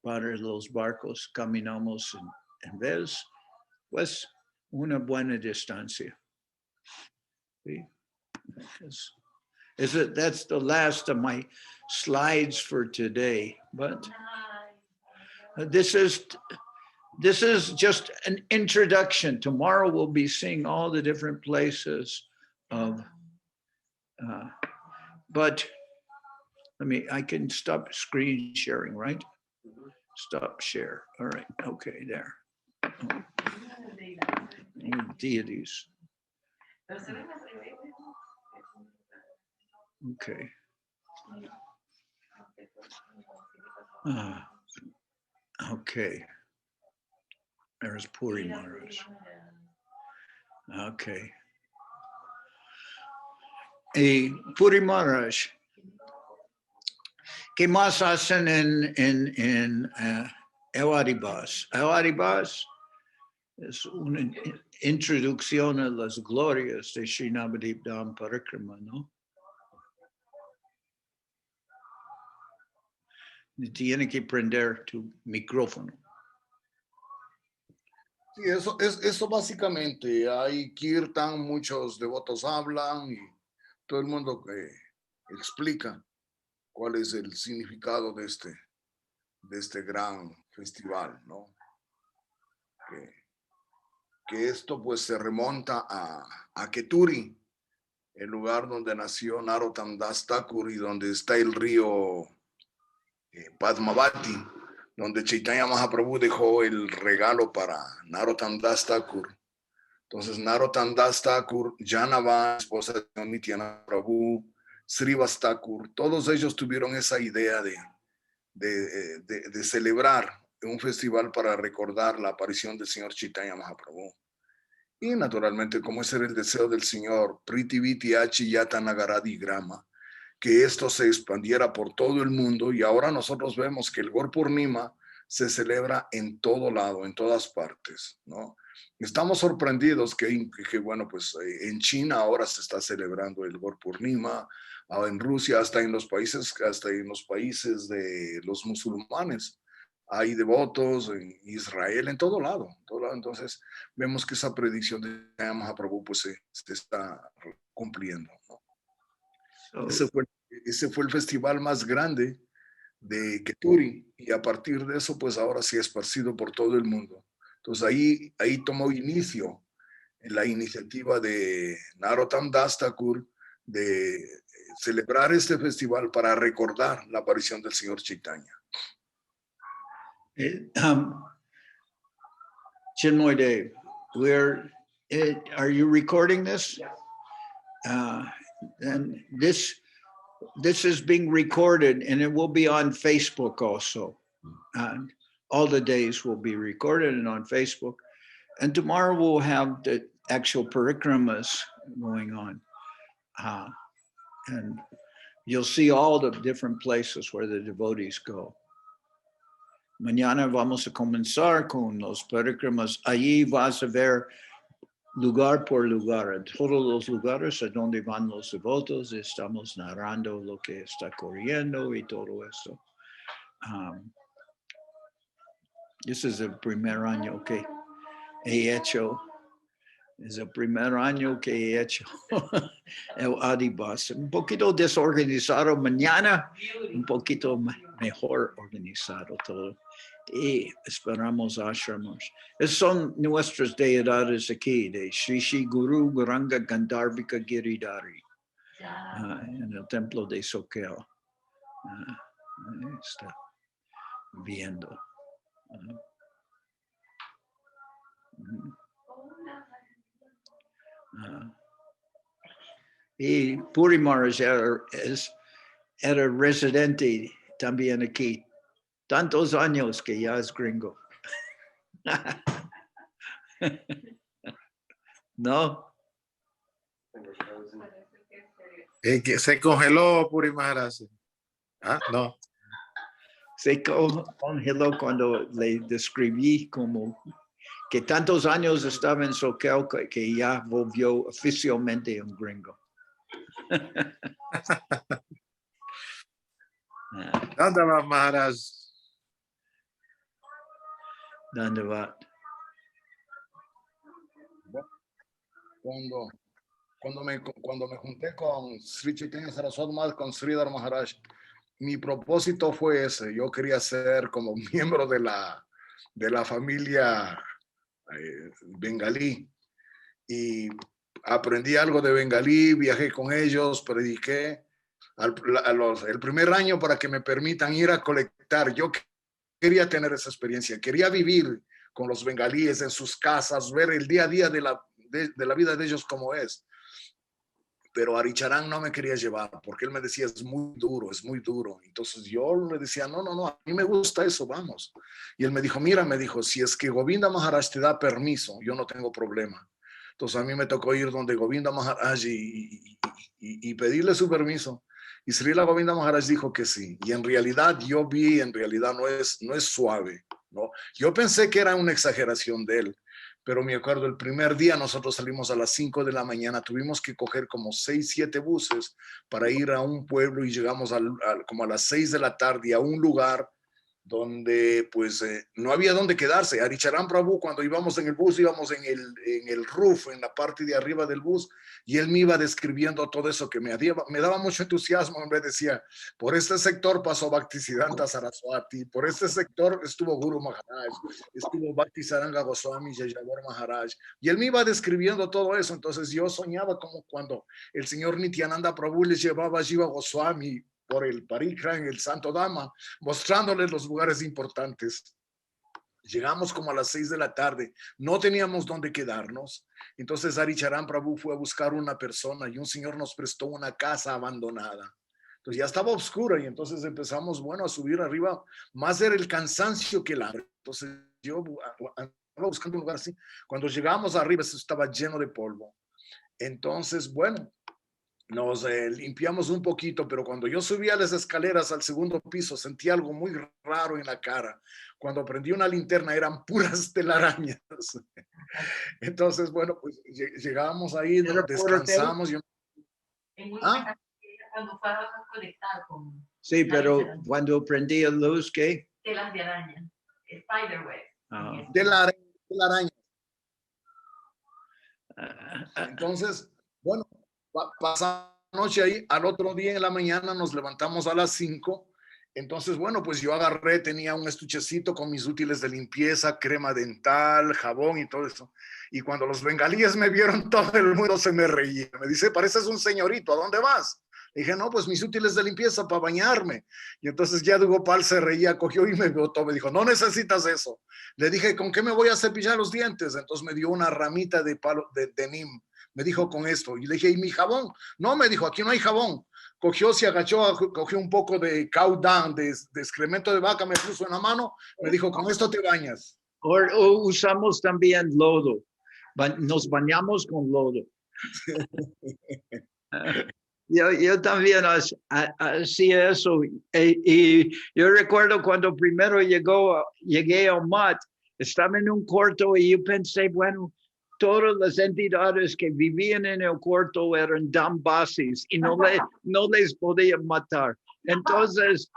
los barcos. Caminamos en vez, pues, una buena distancia. ¿Sí? That's the last of my slides for today, but this is just an introduction. Tomorrow we'll be seeing all the different places of, but I can stop screen sharing, right? Stop share. All right, okay, there. Deities. Okay. Okay. There's Puri Maharaj. Okay. Puri Maharaj, ¿qué más hacen en el Adhivas? El Adhivas es una introducción a las glorias de Sri Navadip Dham Parikrama, ¿no? Tiene que prender tu micrófono. Sí, eso básicamente. Hay kirtan, muchos devotos hablan y todo el mundo explica cuál es el significado de este gran festival, ¿no? Que esto pues se remonta a Keturi, el lugar donde nació Narottam Das Thakur y donde está el río Padmavati, donde Chaitanya Mahaprabhu dejó el regalo para Narottam Das Thakur. Entonces Narottam Das Thakur, Janardan, esposa de Nityananda Prabhu, Sripad Thakur, todos ellos tuvieron esa idea de celebrar un festival para recordar la aparición del Señor Chaitanya Mahaprabhu. Y naturalmente, como ese era el deseo del Señor, Pritiviti Achi Yata Nagaradi Grama, que esto se expandiera por todo el mundo, y ahora nosotros vemos que el Gaur Purnima se celebra en todo lado, en todas partes, ¿no? Estamos sorprendidos que bueno, pues en China ahora se está celebrando el Gor Purnima, en Rusia, hasta en los países de los musulmanes. Hay devotos en Israel, en todo lado. Entonces, vemos que esa predicción de Mahaprabhu pues se está cumpliendo, ¿no? So, Ese fue el festival más grande de Puri, y a partir de eso, pues ahora se ha esparcido por todo el mundo. Entonces ahí tomó inicio la iniciativa de Narottam Das Thakur de celebrar este festival para recordar la aparición del Señor Chaitanya. Chinmoy Dev, are you recording this? Yes. And this is being recorded, and it will be on Facebook also. And all the days will be recorded and on Facebook. And tomorrow we'll have the actual parikramas going on. And you'll see all the different places where the devotees go. Mañana vamos a comenzar con los parikramas. Allí vas a ver lugar por lugar, en todos los lugares a donde van los devotos, estamos narrando lo que está corriendo y todo eso. Ese es el primer año que he hecho. Es el primer año que he hecho el Adhivas. Un poquito desorganizado mañana, un poquito mejor organizado todo. Y esperamos ashramos. Esas son nuestras deidades aquí, de Shri Guru Guranga Gandharvika Giridhari, en el templo de Sokel. Ahí está viendo. Y Puri Maharaj era residente también aquí. Tantos años que ya es gringo. ¿No? Que se congeló Puri Maharaj. Ah, no. Se congeló cuando le describí como que tantos años estaba en Sokel que ya volvió oficialmente un gringo. ¿Dónde va Maharaj? Dandavat. Cuando me junté con Sri Chaitanya Saraswati Maharaj, con Sridhar Maharaj, mi propósito fue ese. Yo quería ser como miembro de la familia bengalí, y aprendí algo de bengalí, viajé con ellos, prediqué. El primer año, para que me permitan ir a colectar, yo quería tener esa experiencia, quería vivir con los bengalíes en sus casas, ver el día a día de la vida de ellos como es. Pero Haricharan no me quería llevar, porque él me decía, es muy duro, es muy duro. Entonces yo le decía, no, a mí me gusta eso, vamos. Y él me dijo, mira, si es que Govinda Maharaj te da permiso, yo no tengo problema. Entonces a mí me tocó ir donde Govinda Maharaj y pedirle su permiso. Y Srila Govinda Maharaj dijo que sí. Y en realidad no es suave, ¿no? Yo pensé que era una exageración de él. Pero me acuerdo, el primer día nosotros salimos a las 5 de la mañana, tuvimos que coger como 6, 7 buses para ir a un pueblo, y llegamos como a las 6 de la tarde a un lugar donde pues no había dónde quedarse. Haricharan Prabhu, cuando íbamos en el bus, íbamos en el roof, en la parte de arriba del bus, y él me iba describiendo todo eso que me daba mucho entusiasmo. Me decía, por este sector pasó Bhaktisiddhanta Saraswati, por este sector estuvo Guru Maharaj, estuvo Bhakti Saranga Goswami, Jayavor Maharaj, y él me iba describiendo todo eso. Entonces yo soñaba como cuando el señor Nityananda Prabhu les llevaba a Jiva Goswami por el Parikra en el Santo Dhamma, mostrándoles los lugares importantes. Llegamos como a las 6 de la tarde, no teníamos dónde quedarnos. Entonces Haricharan Prabhu fue a buscar una persona, y un señor nos prestó una casa abandonada. Entonces ya estaba oscura, y entonces empezamos, a subir arriba. Más era el cansancio que el hambre. Entonces yo andaba buscando un lugar así. Cuando llegamos arriba, eso estaba lleno de polvo. Entonces, nos limpiamos un poquito, pero cuando yo subía las escaleras al segundo piso sentí algo muy raro en la cara. Cuando prendí una linterna eran puras telarañas. Entonces, bueno, pues llegamos ahí, ¿Era por hotel? descansamos. ¿Ah? Cuando fue a conectar con Sí, pero cuando prendí la luz, ¿qué? telas de araña, spiderweb. Ah. De la araña. Entonces, bueno, pasamos la noche ahí, al otro día en la mañana nos levantamos a las 5. Entonces, bueno, pues yo agarré, tenía un estuchecito con mis útiles de limpieza, crema dental, jabón y todo eso. Y cuando los bengalíes me vieron, todo el mundo se me reía. Me dice, pareces un señorito, ¿a dónde vas? Le dije, no, pues mis útiles de limpieza para bañarme. Y entonces ya Gopal se reía, cogió y me botó, me dijo, no necesitas eso. Le dije, ¿con qué me voy a cepillar los dientes? Entonces me dio una ramita de palo de nim. Me dijo, con esto. Y le dije, ¿y mi jabón? No, me dijo, aquí no hay jabón. Cogió, se agachó, cogió un poco de cow dung, de excremento de vaca, me puso en la mano, me dijo, con esto te bañas. O usamos también lodo. Nos bañamos con lodo. Yo también hacía eso. Y yo recuerdo cuando primero llegué a MAT, estaba en un cuarto y yo pensé, bueno, todas las entidades que vivían en el cuarto eran dambasis y no les podían matar. Entonces,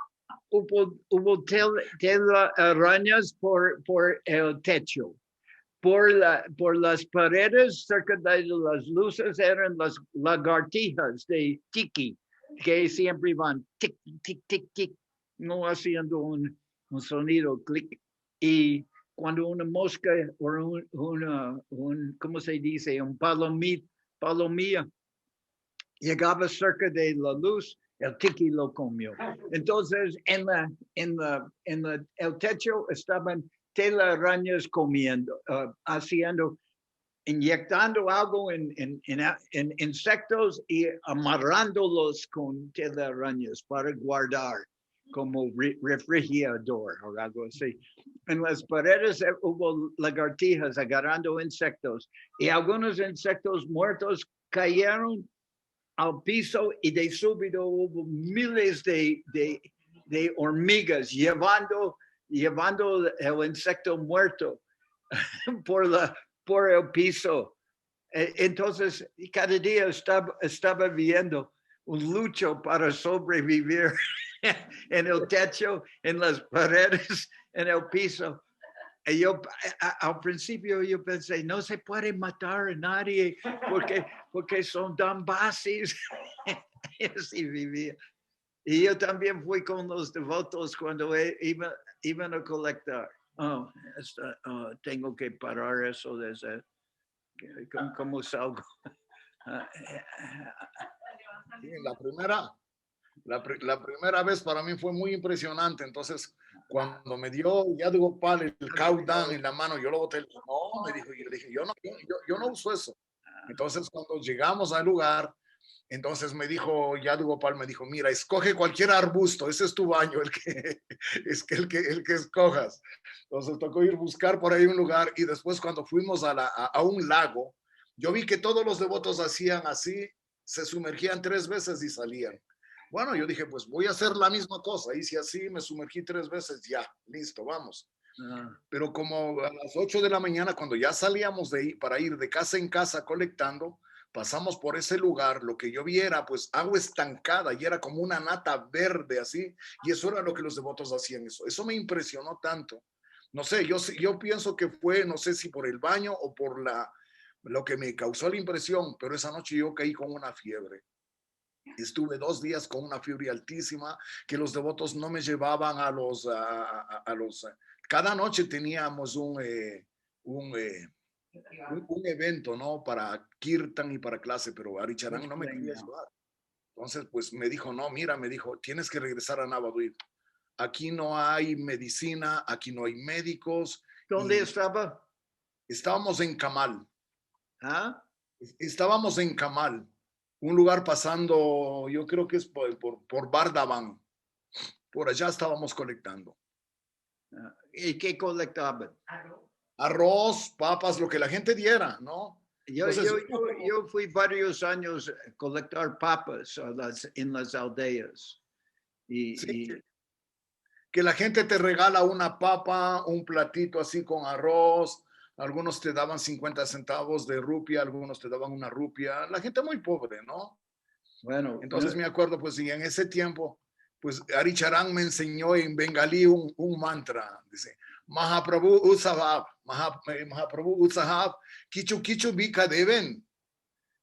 hubo telarañas por el techo. Por las paredes, cerca de las luces, eran las lagartijas de tiki, que siempre van tic, tic, tic, tic, no haciendo un sonido, clic. Y cuando una mosca o ¿cómo se dice? Un palomilla llegaba cerca de la luz, el tiki lo comió. Entonces, el techo estaban telarañas comiendo, inyectando algo en insectos y amarrándolos con telarañas para guardar como refrigerador o algo así. En las paredes hubo lagartijas agarrando insectos y algunos insectos muertos cayeron al piso y de súbito hubo miles de hormigas llevando el insecto muerto por el piso. Entonces, cada día estaba viendo un lucho para sobrevivir en el techo, en las paredes, en el piso. Y yo, al principio yo pensé, no se puede matar a nadie porque son dambasis. Y así vivía. Y yo también fui con los devotos cuando iban a colectar. Tengo que parar eso desde cómo salgo. Sí, la primera vez para mí fue muy impresionante. Entonces, cuando me dio ya Gopal el countdown en la mano, yo lo boté. No, me dijo, y le dije, yo no uso eso. Entonces, cuando llegamos al lugar, entonces me dijo, Gopal me dijo, mira, escoge cualquier arbusto, ese es tu baño, el que escojas. Entonces tocó ir buscar por ahí un lugar y después cuando fuimos a un lago, yo vi que todos los devotos hacían así, se sumergían 3 veces y salían. Bueno, yo dije, pues voy a hacer la misma cosa. Hice así, me sumergí 3 veces, ya, listo, vamos. Pero como a las 8 de la mañana, cuando ya salíamos para ir de casa en casa colectando, pasamos por ese lugar, lo que yo vi era pues agua estancada y era como una nata verde así, y eso era lo que los devotos hacían. Eso me impresionó tanto. No sé, yo pienso que fue, no sé si por el baño o por lo que me causó la impresión, pero esa noche yo caí con una fiebre. Estuve 2 días con una fiebre altísima, que los devotos no me llevaban a los cada noche teníamos un evento, ¿no? Para Kirtan y para clase, pero Aricharán no me quería llevar. Entonces, pues me dijo, no, mira, me dijo, tienes que regresar a Navadvip. Aquí no hay medicina, aquí no hay médicos. ¿Dónde estaba? Estábamos en Kamal. ¿Ah? Estábamos en Kamal, un lugar pasando, yo creo que es por Bardavan. Por allá estábamos colectando. ¿Y qué colectaban? Arroz, papas, lo que la gente diera, ¿no? Yo fui varios años a colectar papas en las aldeas. Que la gente te regala una papa, un platito así con arroz, algunos te daban 50 centavos de rupia, algunos te daban una rupia, la gente muy pobre, ¿no? Bueno, entonces me acuerdo, pues, y en ese tiempo, pues, Ari Charan me enseñó en bengalí un mantra, dice, Mahaprabhu Usahab, Mahaprabhu Usahab, Kichu Kichu Bika Deben.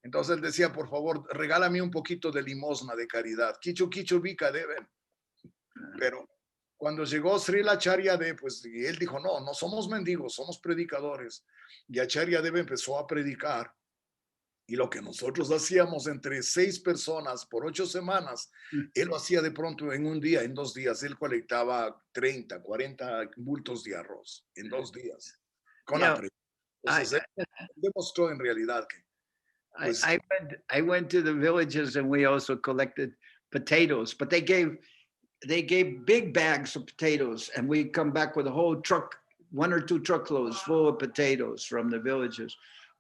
Entonces él decía, por favor, regálame un poquito de limosna de caridad, Kichu Kichu Bika Deben. Pero cuando llegó Srila Acharya Dev, pues y él dijo, no somos mendigos, somos predicadores. Y Acharya Dev empezó a predicar. Y lo que nosotros hacíamos entre 6 personas por 8 semanas, él lo hacía de pronto en un día, en 2 días. Él colectaba 30, 40 bultos de arroz en 2 días. Con Entonces, él demostró en realidad que... Pues, I went to the villages and we also collected potatoes, but they gave big bags of potatoes, and we come back with a whole truck, 1 or 2 truckloads full of potatoes from the villages.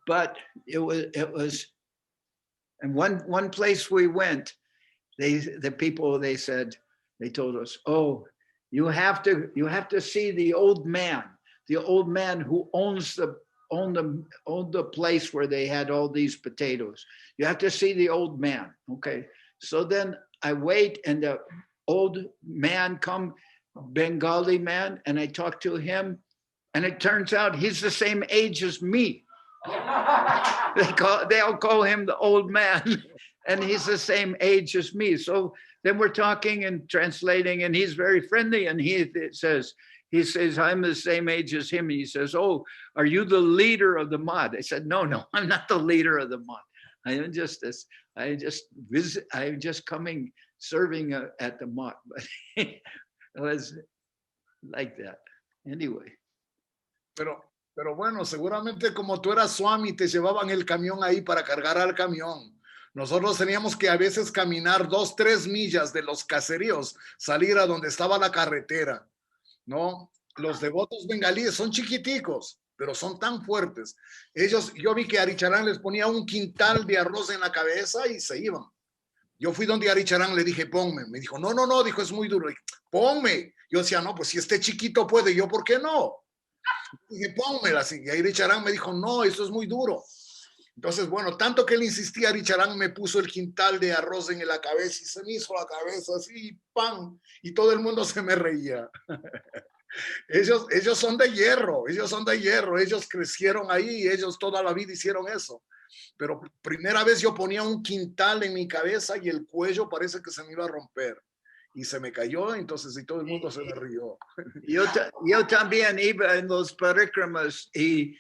But it was, and one place we went, the people they told us, oh, you have to see the old man who owns the place where they had all these potatoes. You have to see the old man. Okay, so then I wait, and the old man come, Bengali man, and I talk to him, and it turns out he's the same age as me. They all call him the old man, and he's the same age as me. So then we're talking and translating, and he's very friendly, and he says I'm the same age as him. He says, oh, are you the leader of the mod? I said, no, I'm not the leader of the mod. I'm just coming serving at the mod. But it was like that. Anyway. Pero bueno, seguramente como tú eras Swami, te llevaban el camión ahí para cargar al camión. Nosotros teníamos que a veces caminar 2, 3 millas de los caseríos, salir a donde estaba la carretera, ¿no? Los devotos bengalíes son chiquiticos, pero son tan fuertes. Yo vi que Aricharán les ponía un quintal de arroz en la cabeza y se iban. Yo fui donde Aricharán, le dije, ponme. Me dijo, no, dijo, es muy duro. Dije, ponme. Yo decía, no, pues si este chiquito puede, yo, ¿por qué no? Dije, pónmela así. Y Aricharán me dijo, no, eso es muy duro. Entonces, bueno, tanto que él insistía, Aricharán me puso el quintal de arroz en la cabeza y se me hizo la cabeza así, ¡pam! Y todo el mundo se me reía. Ellos son de hierro, ellos crecieron ahí, ellos toda la vida hicieron eso. Pero primera vez yo ponía un quintal en mi cabeza y el cuello parece que se me iba a romper. Y se me cayó, entonces y todo el mundo se me rió. Yo también iba en los parikramas y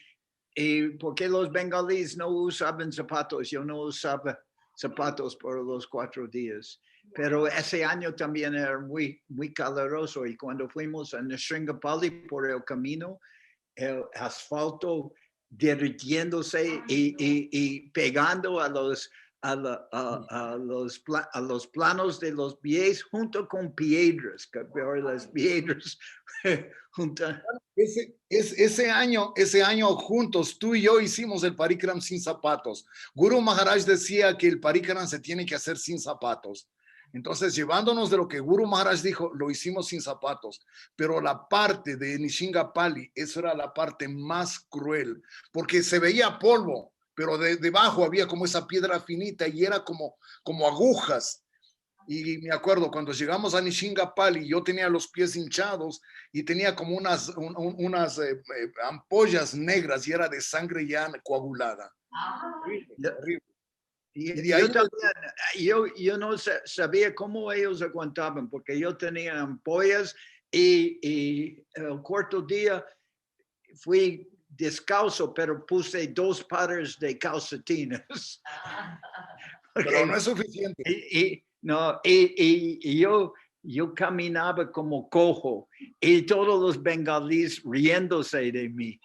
porque los bengalíes no usaban zapatos, yo no usaba zapatos por los 4 días. Pero ese año también era muy caluroso y cuando fuimos a Nrsimhapalli por el camino, el asfalto derritiéndose y pegando a los planos de los pies junto con piedras, las piedras juntas. Ese año juntos, tú y yo hicimos el parikram sin zapatos. Guru Maharaj decía que el parikram se tiene que hacer sin zapatos. Entonces, llevándonos de lo que Guru Maharaj dijo, lo hicimos sin zapatos. Pero la parte de Nrsimhapalli, esa era la parte más cruel, porque se veía polvo, pero debajo había como esa piedra finita y era como agujas. Y me acuerdo cuando llegamos a Nrsimhapalli, yo tenía los pies hinchados y tenía como unas ampollas negras y era de sangre ya coagulada. Horrible. Yo no sabía cómo ellos aguantaban, porque yo tenía ampollas y el cuarto día fui descalzo, pero puse 2 pares de calcetines. Pero no es suficiente. Y yo caminaba como cojo y todos los bengalíes riéndose de mí.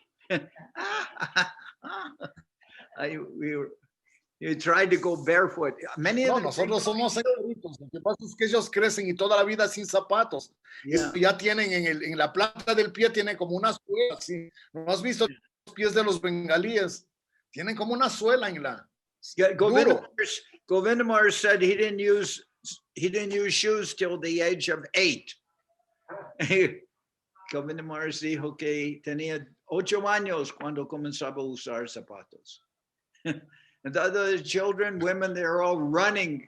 You tried to go barefoot. Nosotros somos señoritos. Lo que pasa es que ellos crecen y toda la vida sin zapatos. Yeah. Ya tienen en la planta del pie, tiene como unas huellas. ¿Sí? ¿No has visto los pies de los bengalíes? Tienen como una suela en la. Yeah, Duro. Govindamar said he didn't use shoes till the age of 8. Govindamar dijo que tenía 8 años cuando comenzaba a usar zapatos. And the other children, women, they're all running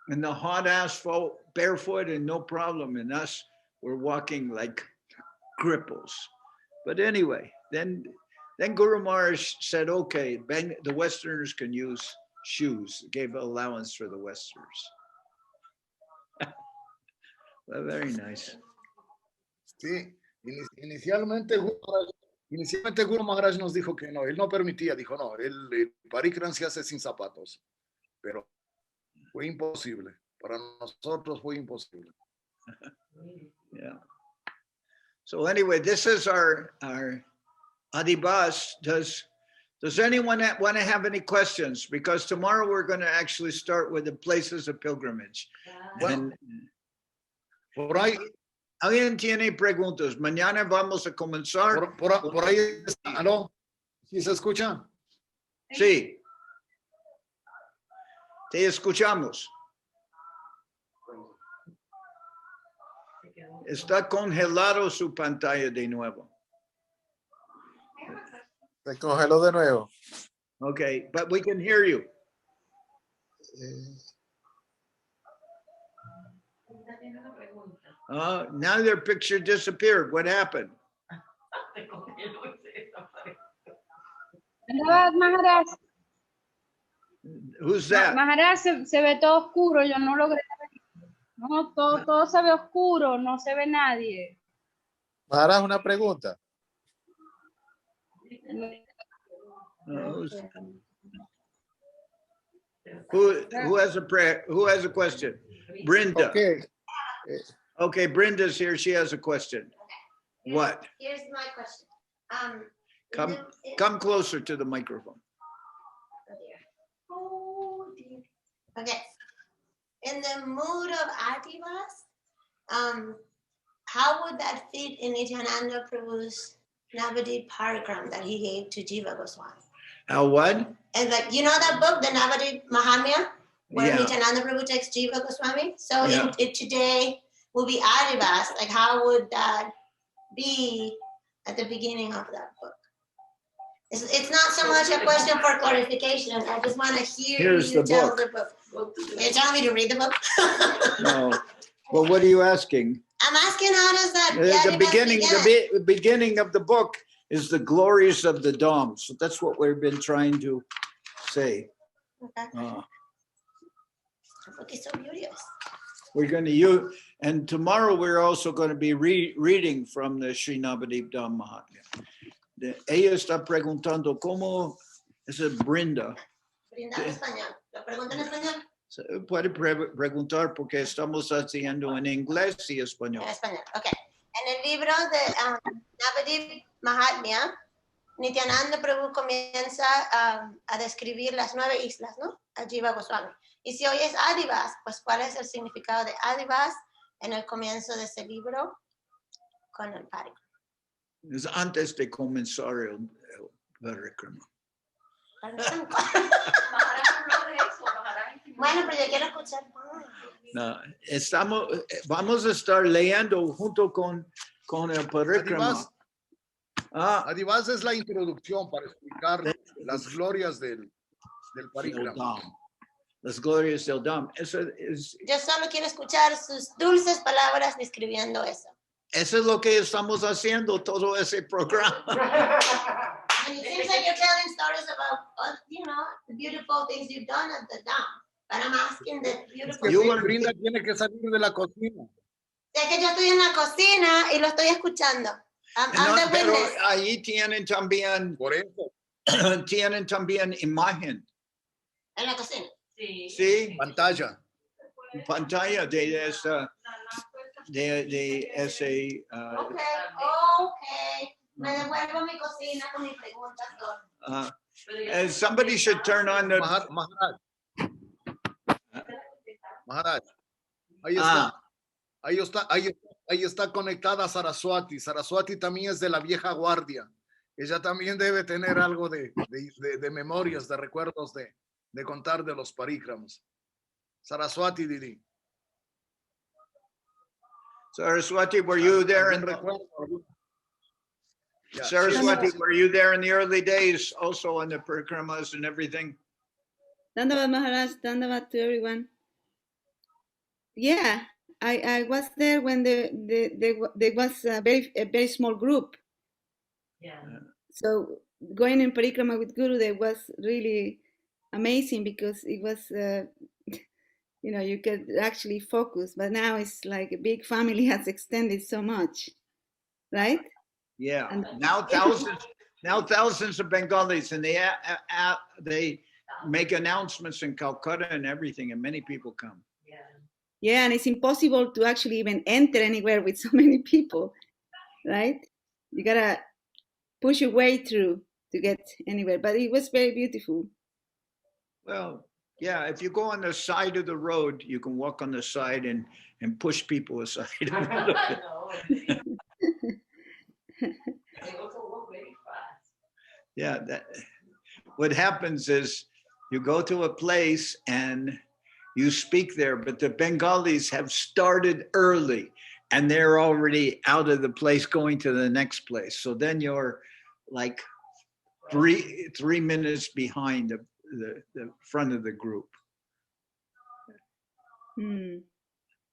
in the hot asphalt barefoot and no problem. And us, we're walking like cripples. But anyway, then Guru Maharaj said, okay, the Westerners can use shoes, gave allowance for the Westerners. Well, very nice. Sí, inicialmente Guru Maharaj nos dijo que no, él no permitía, dijo no, el parikram se hace sin zapatos, pero fue imposible, para nosotros fue imposible. Yeah. So anyway, this is our Adhivas. Does anyone want to have any questions? Because tomorrow we're going to actually start with the places of pilgrimage. Bueno, por ahí, ¿Alguien tiene preguntas? Mañana vamos a comenzar. por ahí está, ¿aló? ¿Sí se escucha? Sí. Te escuchamos. Está congelado su pantalla de nuevo. Se congeló de nuevo. Okay, but we can hear you. Now their picture disappeared. What happened? Maharaj, Who's that? Maharaj, se ve todo oscuro, yo no logré ver. No, todo se ve oscuro, no se ve nadie. Maharaj, una pregunta. Who has a question? Brenda. Okay. Okay, Brenda's here. She has a question. What? Here's my question. Come closer to the microphone. Oh dear. Okay. In the mood of Adhivas, how would that fit in Nityananda Prabhu's Navadip Parikram that he gave to Jiva Goswami? How what? And like, you know that book, the Navadip Mahamya, where Yeah. Nityananda Prabhu takes Jiva Goswami? So Yeah. it today will be Adhivas. Like, how would that be at the beginning of that book? It's not so much a question for clarification. I just want to hear Here's you the tell book. the book. You're telling me to read the book? No. Well, what are you asking? I'm asking, how does that The Adhivas beginning, begin? the beginning of the book is the glories of the Dham. So that's what we've been trying to say. Okay. Uh, The book is so beautiful. We're going to use, and tomorrow we're also going to be reading from the Sri Navadip Dham Mahatmya. Ella está preguntando cómo es Brenda. Brinda en español. ¿Lo pregunto en español? Puede preguntar porque estamos haciendo en inglés y español. En español, ok. En el libro de Navadip Mahatmya, Nityananda Prabhu comienza a describir las 9 islas, ¿no? A Jiva Goswami. Y si hoy es Adhivas, pues ¿cuál es el significado de Adhivas en el comienzo de ese libro con el Parikram? Es antes de comenzar el Parikrama. Bueno, pero yo quiero escuchar. No, vamos a estar leyendo junto con el Parikrama. Adhivas es la introducción para explicar las glorias del Parikram. Las glorias del Dham. Eso es, Yo solo quiero escuchar sus dulces palabras describiendo eso. eso es lo que estamos haciendo todo ese programa. And it seems like you're telling stories about, you know, the beautiful things you've done at the Dham. But I'm asking the beautiful things. Brinda tiene que salir de la cocina. Sé que yo estoy en la cocina y lo estoy escuchando. I'm No, the pero witness. ahí tienen también, Por eso. tienen también imagen. En la cocina. Sí, Pantalla. pantalla de esa, de ese. Ok. Me devuelvo a mi cocina con mi pregunta. Somebody should turn on the. Maharaj. Ahí está. Ahí está conectada Saraswati. Saraswati también es de la vieja guardia. ella también debe tener algo de memorias, de recuerdos de contar de los parikramas. Saraswati Didi. Saraswati, were you there in Yeah, Saraswati, were you there in the early days also on the parikramas and everything? Dandavat Maharaj, Dandavat to everyone. Yeah, I was there when there was a very small group. Yeah. So going in parikrama with Gurudev was really amazing because it was, you could actually focus. But now it's like a big family has extended so much, right? Yeah. And Now thousands of Bengalis, and they make announcements in Calcutta and everything, and many people come. Yeah, and it's impossible to actually even enter anywhere with so many people, right? You gotta push your way through to get anywhere. But it was very beautiful. Well, yeah, if you go on the side of the road, you can walk on the side and push people aside. They also walk very fast. Yeah, what happens is you go to a place and you speak there, but the Bengalis have started early and they're already out of the place going to the next place. So then you're like three minutes behind the front of the group.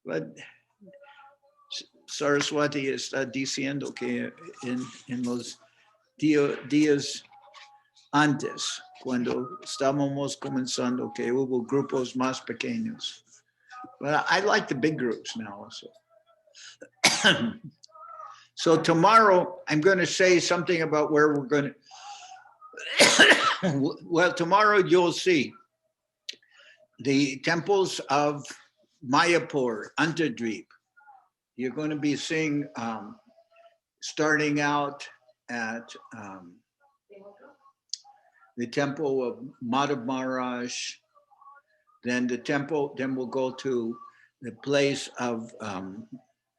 But Saraswati está diciendo que en los días antes, cuando estábamos comenzando, que hubo grupos más pequeños. But I like the big groups now also. So tomorrow, I'm going to say something about where we're going to... Well, tomorrow you'll see the temples of Mayapur, Antadweep. You're going to be seeing, starting out at the temple of Madhav Maharaj, then we'll go to the place of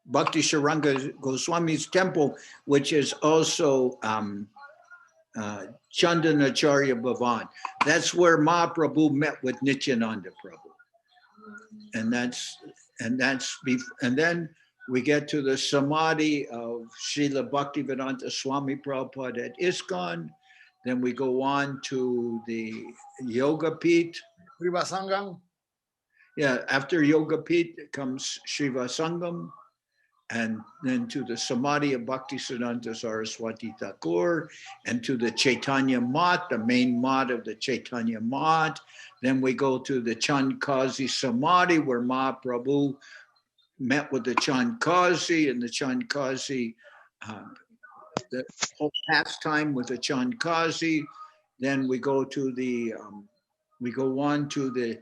Bhakti Sharanga Goswami's temple, which is also Chandanacharya Bhavan. That's where Mahaprabhu met with Nityananda Prabhu. And then we get to the Samadhi of Srila Bhaktivedanta Swami Prabhupada at ISKCON. Then we go on to the Yoga Pit. Shiva Sangam. Yeah, after Yoga Pit comes Shiva Sangam. And then to the Samadhi of Bhaktisiddhanta Saraswati Thakur, and to the Chaitanya Mat, the main mat of the Chaitanya Mat. Then we go to the Chandkazi Samadhi, where Mahaprabhu met with the Chandkazi, and the Chandkazi, the whole pastime with the Chandkazi. Then we go to we go on to the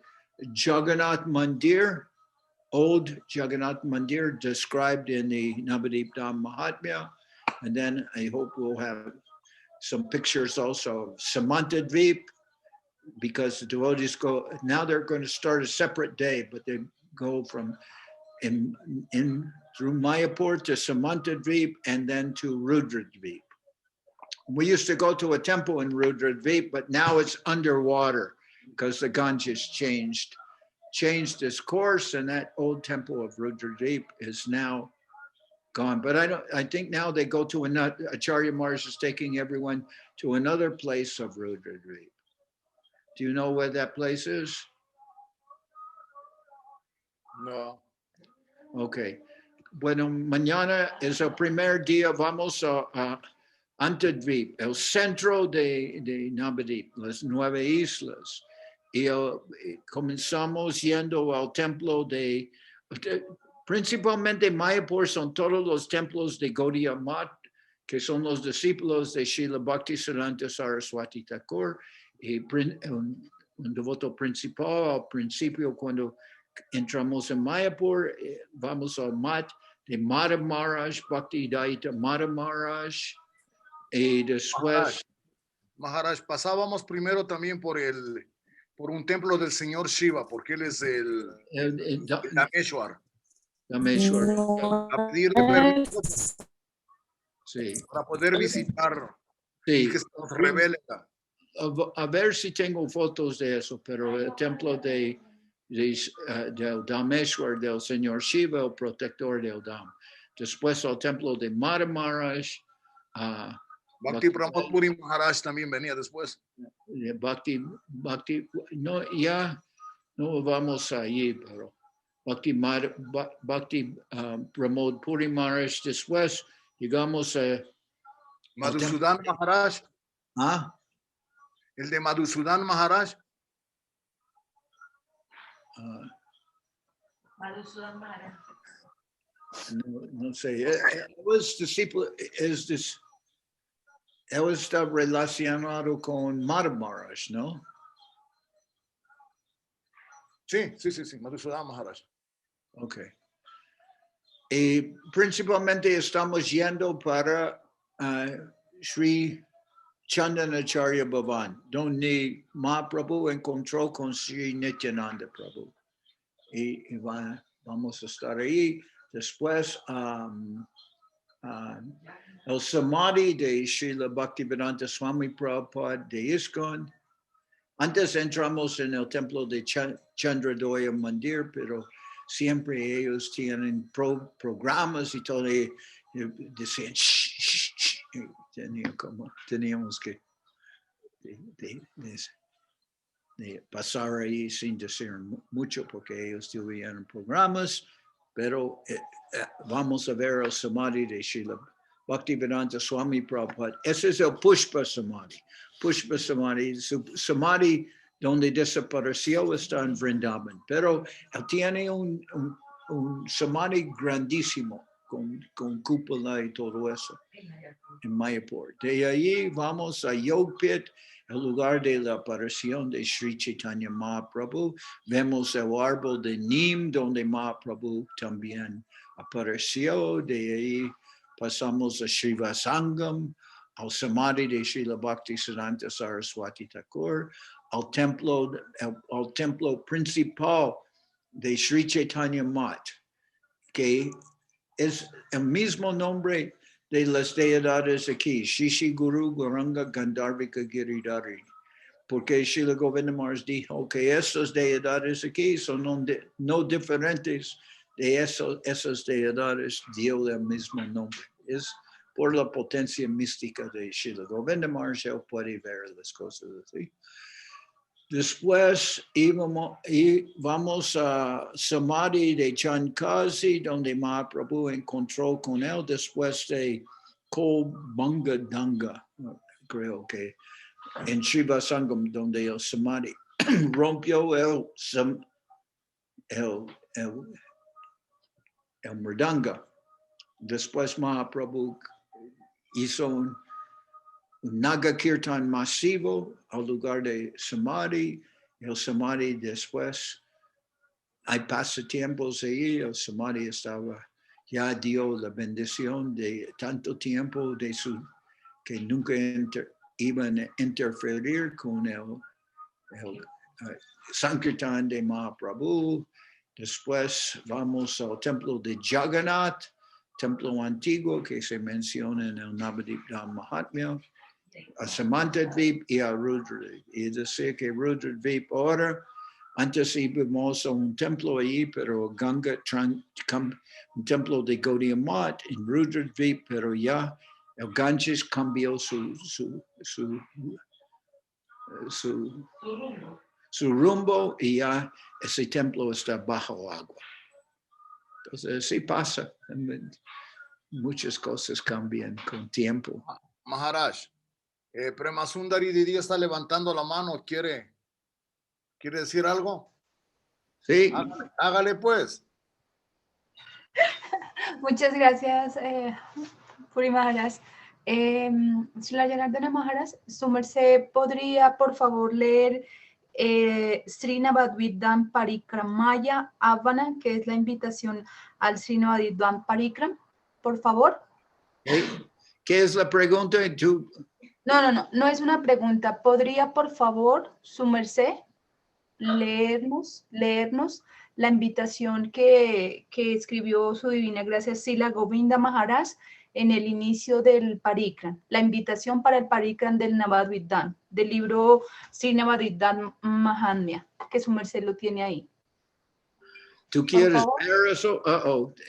Juggernaut Mandir, old Juggernaut Mandir described in the Navadip Dham Mahatmya. And then I hope we'll have some pictures also of Samantadweep, because the devotees now they're going to start a separate day, but they go from through Mayapur to Samantadweep and then to Rudradweep. We used to go to a temple in Rudradweep, but now it's underwater because the Ganges changed its course, and that old temple of Rudradweep is now gone. But I think now they go to another, Acharya Maharaj is taking everyone to another place of Rudradweep. Do you know where that place is? No. Okay. Bueno, mañana es el primer día, vamos a Antadweep, el centro de Navadip, las 9 islas. Y comenzamos yendo al templo principalmente Mayapur son todos los templos de Gaudiya Math, que son los discípulos de Srila Bhaktisiddhanta Saraswati Thakur. Y un devoto principal al principio cuando entramos en Mayapur, vamos al Mat de Madhav Maharaj, Bhakti Daita Madhav Maharaj, y después... Maharaj, pasábamos primero también por un templo del señor Shiva, porque él es el Dameshwar. Dameshwar. A pedirle permiso sí, para poder visitar Sí. Y que se nos revele. A ver si tengo fotos de eso, pero el templo del Dhameshwar, del señor Shiva, el protector del Dham. Después el templo de Maharaj. Bhakti Pramod Puri Maharaj también venía después. Bhakti, no, ya no vamos allí, pero Bhakti Pramod Puri Maharaj. Después llegamos a Madhusudan Maharaj. ¿Ah? El de Madhusudan Maharaj. Madhusudan Maharaj. No sé. Él was discípulo, él está relacionado con Maharaj, ¿no? Sí, Madhusudan Maharaj. Ok. Y principalmente estamos yendo para Sri Chandanacharya Bhavan, donde Mahaprabhu encontró con Sri Nityananda Prabhu. Y vamos a estar ahí. Después, el Samadhi de Srila Bhaktivedanta Swami Prabhupada de ISKCON. Antes entramos en el templo de Janardan Mandir, pero siempre ellos tienen programas y todo. Y decían, shh. Teníamos que de pasar ahí sin decir mucho porque ellos tuvieron programas, pero vamos a ver el Samadhi de Srila Bhaktivedanta Swami Prabhupada. Ese es el Pushpa Samadhi. Pushpa Samadhi, su Samadhi donde desapareció está en Vrindavan, pero él tiene un Samadhi grandísimo con cúpula y todo eso en Mayapur. De ahí vamos a Yogpit, el lugar de la aparición de Sri Chaitanya Mahaprabhu. Vemos el árbol de Neem, donde Mahaprabhu también apareció. De ahí pasamos a Srivasangam, al Samadhi de Srila Bhaktisiddhanta Saraswati Thakur, al templo principal de Sri Chaitanya Mat, que es el mismo nombre de las deidades aquí, Shishi Guru Gauranga Gandharvika Giridhari, porque Srila Govinda Maharaj dijo que esas deidades aquí son no diferentes de esas deidades, dio el mismo nombre. Es por la potencia mística de Srila Govinda Maharaj, él puede ver las cosas así. Después vamos a Samadhi de Chankazi, donde Mahaprabhu encontró con él después de Kolbanga Danga, creo que en Srivasangam, donde el Samadhi rompió el mridanga. Después Mahaprabhu hizo un Naga Kirtan masivo al lugar de Samadhi. El Samadhi después, hay pasatiempos ahí, el Samadhi ya dio la bendición de tanto tiempo que nunca iban a interferir con el Sankirtan de Mahaprabhu. Después vamos al templo de Juggernaut, templo antiguo que se menciona en el Navadip Dham Mahatmya, a Samantadvip y a Rudradvip. Y decir que Rudradvip ahora, antes íbamos a un templo ahí, pero Ganga, un templo de Gaudiya Math en Rudradvip, pero ya el Ganges cambió su rumbo y ya ese templo está bajo agua. Entonces, sí pasa. Muchas cosas cambian con tiempo. Maharaj, Prema Sundari Didi está levantando la mano. ¿Quiere decir algo? Sí. Hágale pues. Muchas gracias, Puri Maharaj. Srila Janardan Maharaj, su merced podría por favor leer Sri Navadvip Parikramaya Avana, que es la invitación al Sri Navadvip Parikram, por favor. ¿Qué es la pregunta? ¿Tú? No es una pregunta. ¿Podría por favor su merced leernos la invitación que escribió su divina gracia Srila Govinda Maharaj en el inicio del Parikram, la invitación para el Parikram del Navadvidan, del libro Sri Navadvidan Mahatmya, que su merced lo tiene ahí. ¿Tú Por quieres favor. ver eso?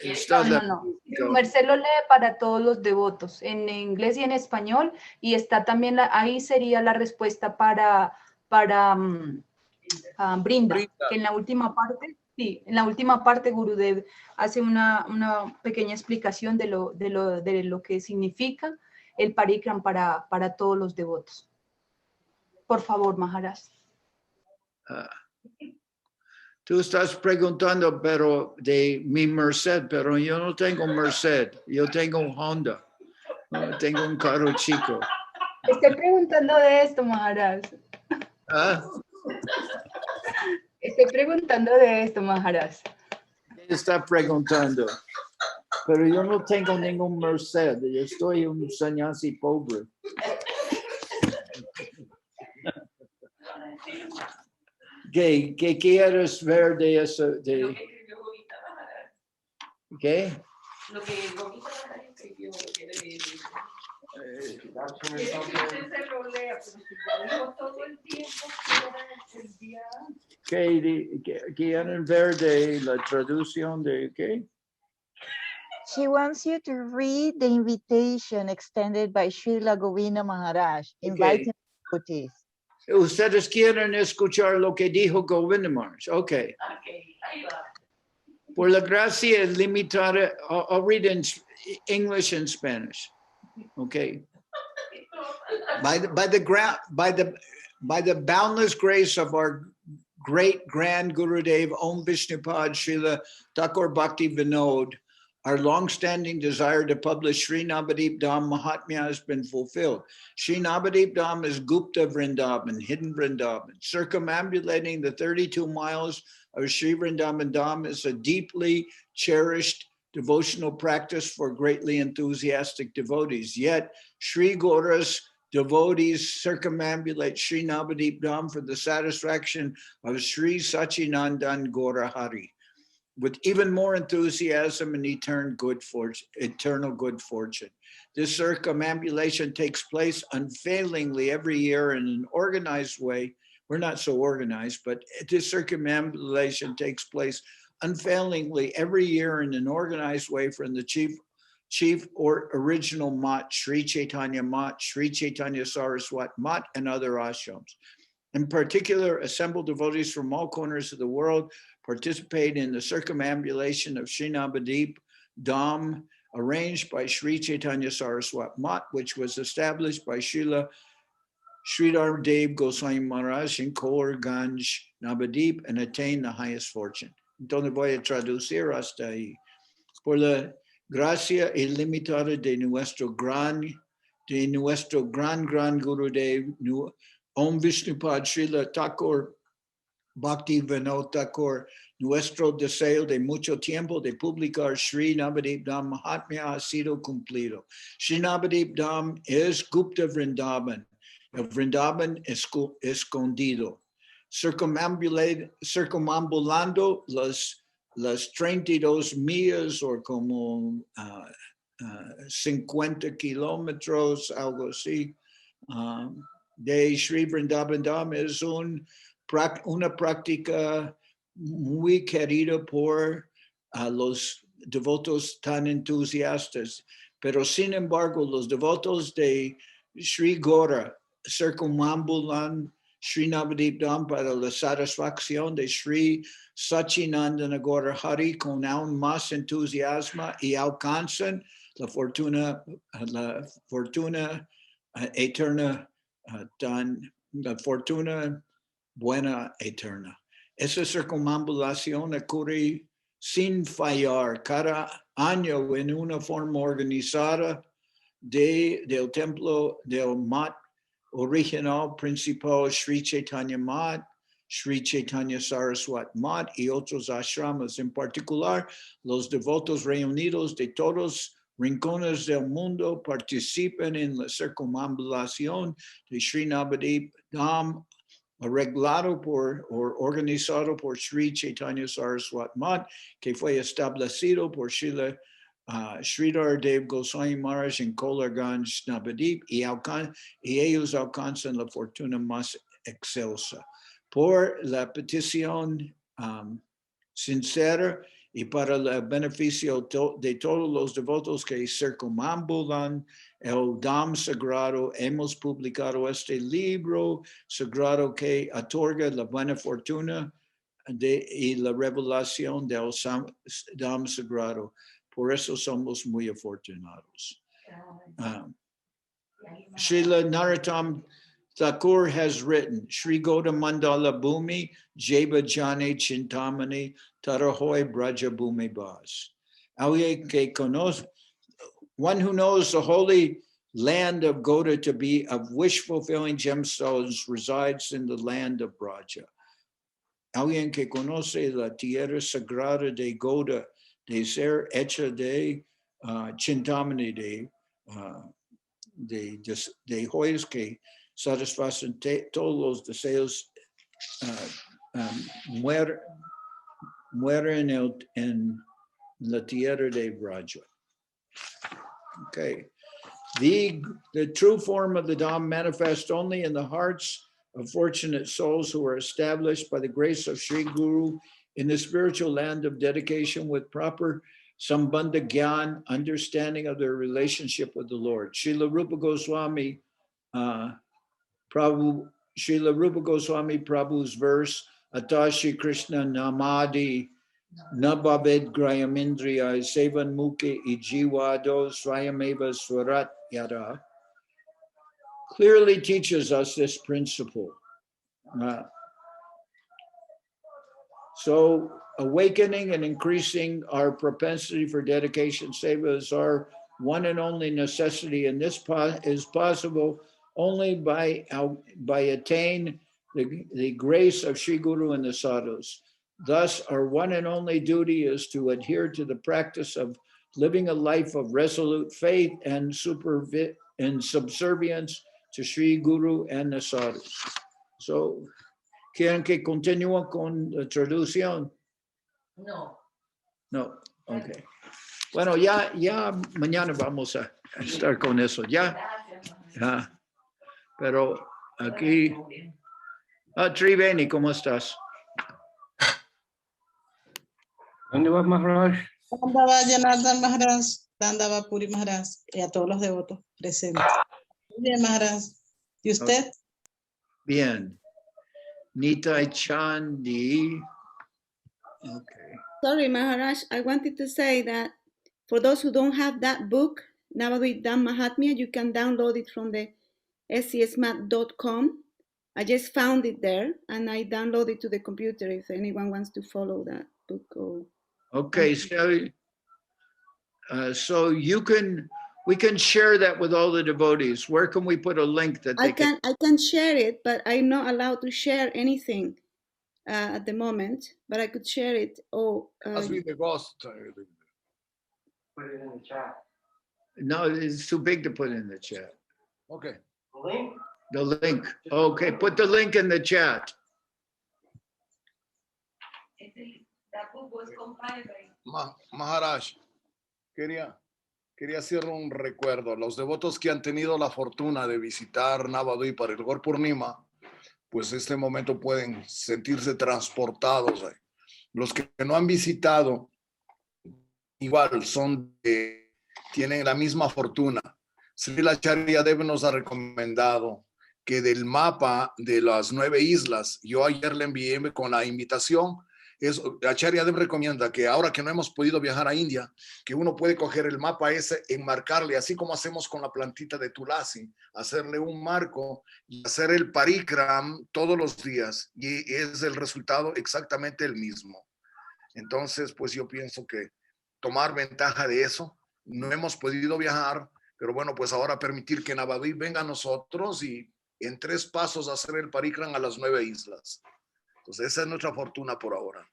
Está No. Su merced lo lee para todos los devotos, en inglés y en español, y está también, ahí sería la respuesta para Brinda, que en la última parte, sí, en la última parte Gurudev hace una pequeña explicación de lo que significa el Parikram para todos los devotos. Por favor, Maharaj. Tú estás preguntando, pero de mi Merced, pero yo no tengo Merced, yo tengo un Honda, tengo un carro chico. Estoy preguntando de esto, Maharaj. ¿Ah? Estoy preguntando de esto, Maharaj. Está preguntando, pero yo no tengo ningún Merced, yo estoy un sannyasi pobre. ¿Qué quieres ver de eso? ¿Qué? Lo que Gomita escribió, lo que le ¿Quieren ver de la traducción de qué? She wants you to read the invitation extended by Srila Govinda Maharaj, inviting devotees. Ustedes quieren escuchar lo que dijo Govinda Maharaj. Okay. Por la gracia limitada, I'll read in English and Spanish. Okay. By the boundless grace of our great grand Gurudev Om Vishnupad Srila Thakur Bhakti Vinod, our long-standing desire to publish Sri Navadip Dham Mahatmya has been fulfilled. Sri Navadip Dham is Gupta Vrindavan, hidden Vrindavan. Circumambulating the 32 miles of Sri Vrindavan Dham is a deeply cherished devotional practice for greatly enthusiastic devotees. Yet, Sri Gaura's devotees circumambulate Sri Navadip Dham for the satisfaction of Sri Sachinandan Gaura Hari, with even more enthusiasm and eternal good fortune. This circumambulation takes place unfailingly every year in an organized way. We're not so organized, but this circumambulation takes place unfailingly every year in an organized way from the chief or original Mat, Sri Chaitanya Mat, Sri Chaitanya Saraswat Mat, and other ashrams. In particular, assembled devotees from all corners of the world participate in the circumambulation of Sri Navadip Dham, arranged by Sri Chaitanya Saraswat Mat, which was established by Srila Sridhar Dev Goswami Maharaj in Kaur Ganj, Navadip, and attained the highest fortune. Entonces voy a traducir hasta ahí. Por la gracia ilimitada de nuestro gran Gurudev, Om Vishnupad Srila Thakur Bhakti Vinod Thakur, nuestro deseo de mucho tiempo de publicar Sri Navadip Dham Mahatmya ha sido cumplido. Sri Navadip Dham es Gupta Vrindavan, el Vrindavan escondido, circumambulando las 32 millas o como 50 kilómetros, algo así, de Sri Vrindavan Dham es una práctica muy querida por los devotos tan entusiastas, pero sin embargo los devotos de Sri Gaura circumambulan Sri Navadip Dham para la satisfacción de Sri Sachinandana Gaura Hari con aún más entusiasmo y alcanzan la fortuna eterna, la fortuna buena eterna. Esa circunambulación ocurre sin fallar cada año en una forma organizada del templo del Mat original principal Sri Chaitanya Mat, Sri Chaitanya Saraswat Mat y otros ashramas. En particular, los devotos reunidos de todos rincones del mundo participan en la circunambulación de Sri Navadip Dham, arreglado organizado por Sri Chaitanya Saraswat Mat, que fue establecido por Srila Sridhar Dev Goswami Maharaj en Kolarganj Navadip y ellos alcanzan la fortuna más excelsa. Por la petición sincera y para el beneficio de todos los devotos que circunambulan el Dham Sagrado, hemos publicado este libro sagrado que otorga la buena fortuna y la revelación del Dham Sagrado. Por eso somos muy afortunados. Srila Narottam Thakur has written, Shri Goda Mandala Bhumi, Jeba Jane Chintamani, Tarahoy Braja Bhumi Bas. One who knows the holy land of Goda to be of wish-fulfilling gemstones resides in the land of Braja. Alguien que conoce la tierra sagrada de Goda, de ser hecha de Chintamani, de joyas que satisfacen todos los deseos, mueren en la tierra de Braja. Okay. The true form of the Dham manifests only in the hearts of fortunate souls who are established by the grace of Sri Guru in the spiritual land of dedication with proper Sambandha Gyan, understanding of their relationship with the Lord. Srila Rupa Goswami Prabhu's verse, Ata Shri Krishna Namadi Nababed Grayamindriya Sevan Mukhe Ijivado Swayameva Swarat Yada, clearly teaches us this principle. So awakening and increasing our propensity for dedication seva is our one and only necessity, and this is possible only by attain the grace of Sri Guru and the sadhus. Thus, our one and only duty is to adhere to the practice of living a life of resolute faith and subservience to Sri Guru and the sadhus. So, ¿quieren que continúe con la traducción? No. No, ok. Bueno, ya mañana vamos a estar con eso, ya. Pero aquí, Triveni, ¿cómo estás? ¿Dónde va Maharaj? Dandava Janardan Maharaj, Dandava Puri Maharaj y a todos los devotos presentes. Bien, Maharaj. ¿Y usted? Bien. Nitai Chandi. Okay. Sorry, Maharaj, I wanted to say that for those who don't have that book, Navadvip Dham Mahatmya, you can download it from the scsmat.com. I just found it there and I downloaded it to the computer if anyone wants to follow that book. Okay, so we can share that with all the devotees. Where can we put a link that they can? I can share it, but I'm not allowed to share anything at the moment. But I could share it. Must be the ghost. Put it in the chat. No, it's too big to put in the chat. Okay. The link? The link. Okay, put the link in the chat. Maharaj, quería hacer un recuerdo. Los devotos que han tenido la fortuna de visitar Navadvip para el Gaur Purnima, pues este momento pueden sentirse transportados. Los que no han visitado, igual tienen la misma fortuna. Srila Acharya Dev nos ha recomendado que del mapa de las 9 islas, yo ayer le envié con la invitación, Acharya Dev recomienda que ahora que no hemos podido viajar a India, que uno puede coger el mapa ese, enmarcarle, así como hacemos con la plantita de Tulasi, hacerle un marco y hacer el parikram todos los días, y es el resultado exactamente el mismo. Entonces, pues yo pienso que tomar ventaja de eso, no hemos podido viajar, pero bueno, pues ahora permitir que Navadvip venga a nosotros y en 3 pasos hacer el parikram a las 9 islas. Entonces, esa es nuestra fortuna por ahora.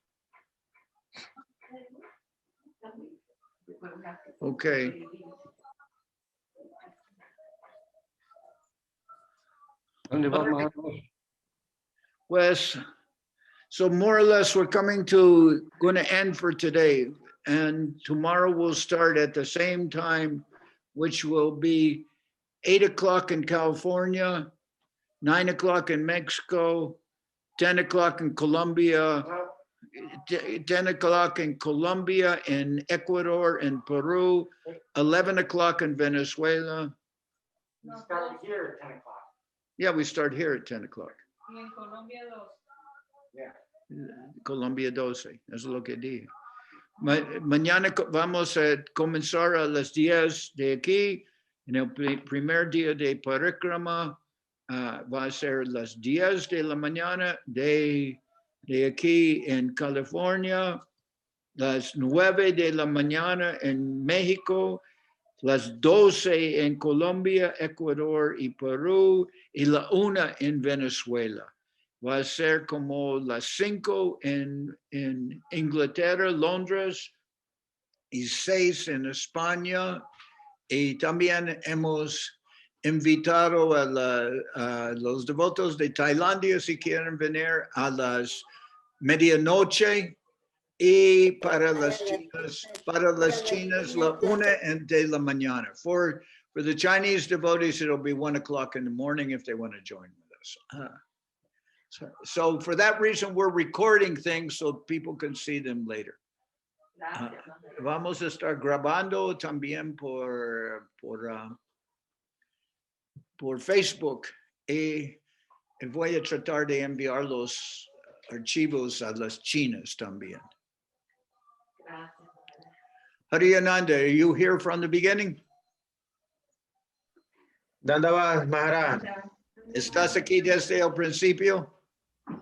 Okay. ¿Dónde va Maharaj? Pues, so more or less, we're going to end for today. and tomorrow we'll start at the same time, which will be 8 o'clock in California, 9 o'clock in Mexico, 10 o'clock in Colombia, 10 o'clock in Colombia, in Ecuador, in Peru, 11 o'clock in Venezuela. We start here at 10 o'clock. Yeah, we start here at 10 o'clock. Y en Colombia 2. Yeah. Colombia 12, eso es lo que dije. Mañana vamos a comenzar a las 10 de aquí. En el primer día de parikrama va a ser las 10 de la mañana de aquí en California, las 9 de la mañana en México, las 12 en Colombia, Ecuador y Perú, y la 1 en Venezuela. Va a ser como las 5 en Inglaterra, Londres, y 6 en España. Y también hemos invitado a los devotos de Tailandia, si quieren venir, a las medianoche. Y para las chinas, la 1 de la mañana. For the Chinese devotees, it'll be 1 o'clock in the morning if they want to join with us. So for that reason, we're recording things so people can see them later. Vamos a estar grabando también por Facebook y voy a tratar de enviar los archivos a las chinas también. Hariyananda, are you here from the beginning? Dandavas, Maharaj. ¿Estás aquí desde el principio?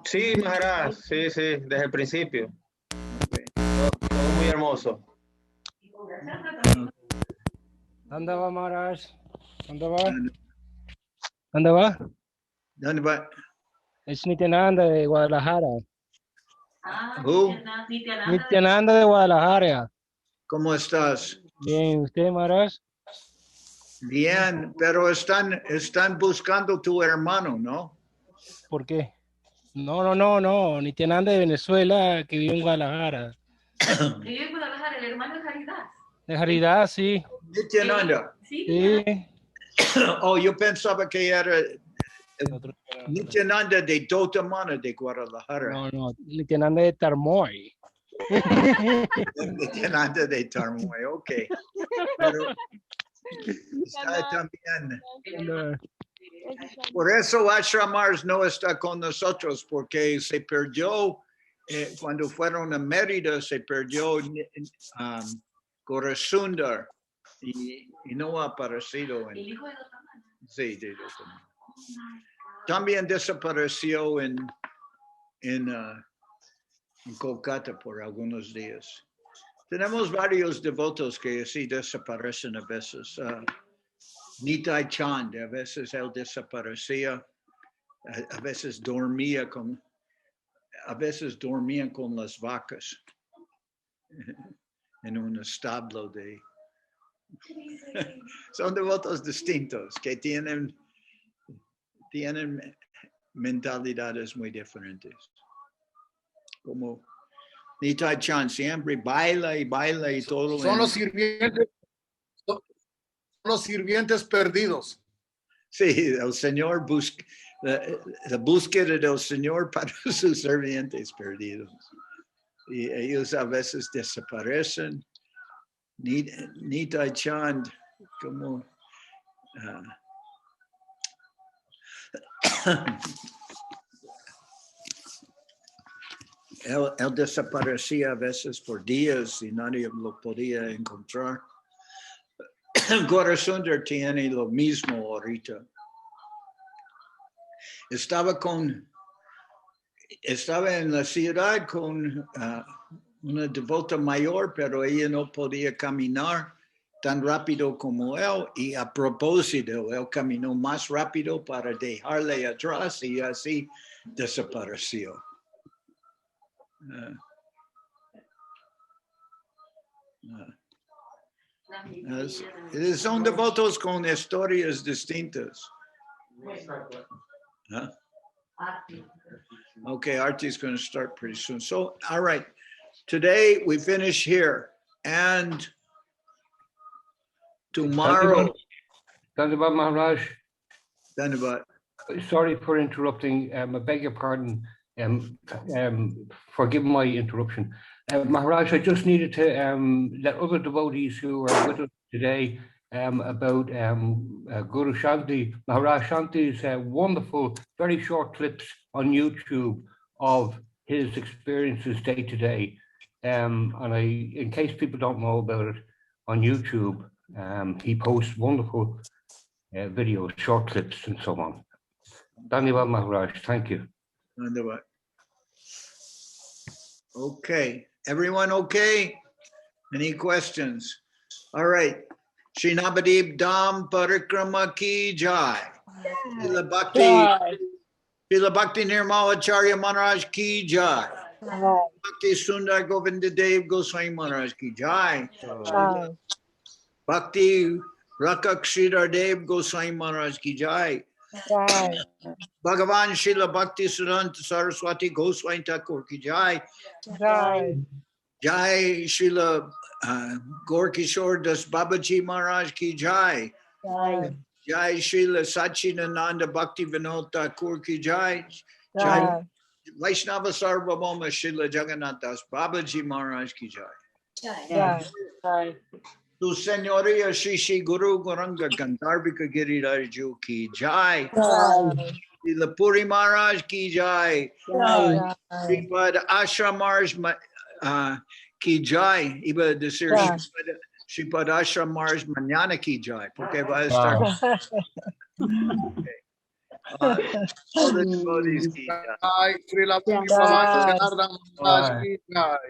Sí, Maharaj, sí, desde el principio. Todo muy hermoso. ¿Dónde va, Maharaj? ¿Dónde va? ¿Dónde va? ¿Dónde va? Es Nityananda de Guadalajara. Who? Nityananda de Guadalajara. ¿Cómo estás? Bien, ¿usted, Maharaj? Bien, pero están buscando tu hermano, ¿no? ¿Por qué? No. Nityananda de Venezuela, que vive en Guadalajara. Vive en Guadalajara, el hermano de Caridad. De Caridad, sí. Nityananda. Sí. Oh, yo pensaba que era Nityananda de Dotamana de Guadalajara. No, Nityananda de Tarmoy. Nityananda de Tarmoy, ok. Pero está también. Por eso Ashramars no está con nosotros, porque se perdió, cuando fueron a Mérida, se perdió Gorasundar y no ha aparecido. El hijo de Dotamana. Sí, de Dotamana. También desapareció en Kolkata por algunos días. Tenemos varios devotos que así desaparecen a veces. Nitai Chand, a veces él desaparecía, a veces dormían con las vacas en un establo de... Son devotos distintos que tienen mentalidades muy diferentes. Como Nitai Chand siempre baila y todo. Son los sirvientes perdidos. Sí, el Señor la búsqueda del Señor para sus sirvientes perdidos. Y ellos a veces desaparecen. Nitai Chand, como él desaparecía a veces por días y nadie lo podía encontrar. Gorasundar tiene lo mismo ahorita. Estaba en la ciudad con una devota mayor, pero ella no podía caminar tan rápido como él, y a propósito, él caminó más rápido para dejarle atrás y así desapareció. Son devotos con historias distintas. Huh? Okay, Arti is going to start pretty soon. So, all right, today we finish here. And tomorrow, Dhanyavad Maharaj. Dhanyavad. Sorry for interrupting. I beg your pardon. Forgive my interruption. Maharaj, I just needed to let other devotees who are with us today about Guru Shanti. Maharaj Shanti's wonderful, very short clips on YouTube of his experiences day to day. And in case people don't know about it, on YouTube, he posts wonderful videos, short clips, and so on. Dhanyavad Maharaj, thank you. Dhanyavad. Okay, everyone okay? Any questions? All right. Shri Navadip Dham Parikrama Ki Jai. Srila Bhakti Nirmalacharya Maharaj Ki Jai. Bhakti Sundar Govinda Dev Goswami Maharaj Ki Jai. Bhakti Rakak Sridhar Dev Goswami Maharaj Ki Jai. Bhagavan Srila Bhakti Siddhanta Saraswati Goswami Thakur Ki Jai. Jai Srila Gaur Kishore Das Babaji Maharaj Ki Jai. Jai Srila Sachinananda Bhakti Vinod Thakur Ki Jai. Jai Vaishnava Sarvabhauma Srila Juggernaut Das Babaji Maharaj Ki Jai. Tu Señoria Shri Shri Guru Goranga Gandharvika Giriraju Ki Jai. Srila Puri Maharaj Ki Jai. Sripad Ashram Maharaj Ki Jai. Iba decir Sripad Ashram Maharaj Mañana Ki Jai. Porque va a estar. All the devotees Ki Jai. Srila Janardan Maharaj Ki Jai.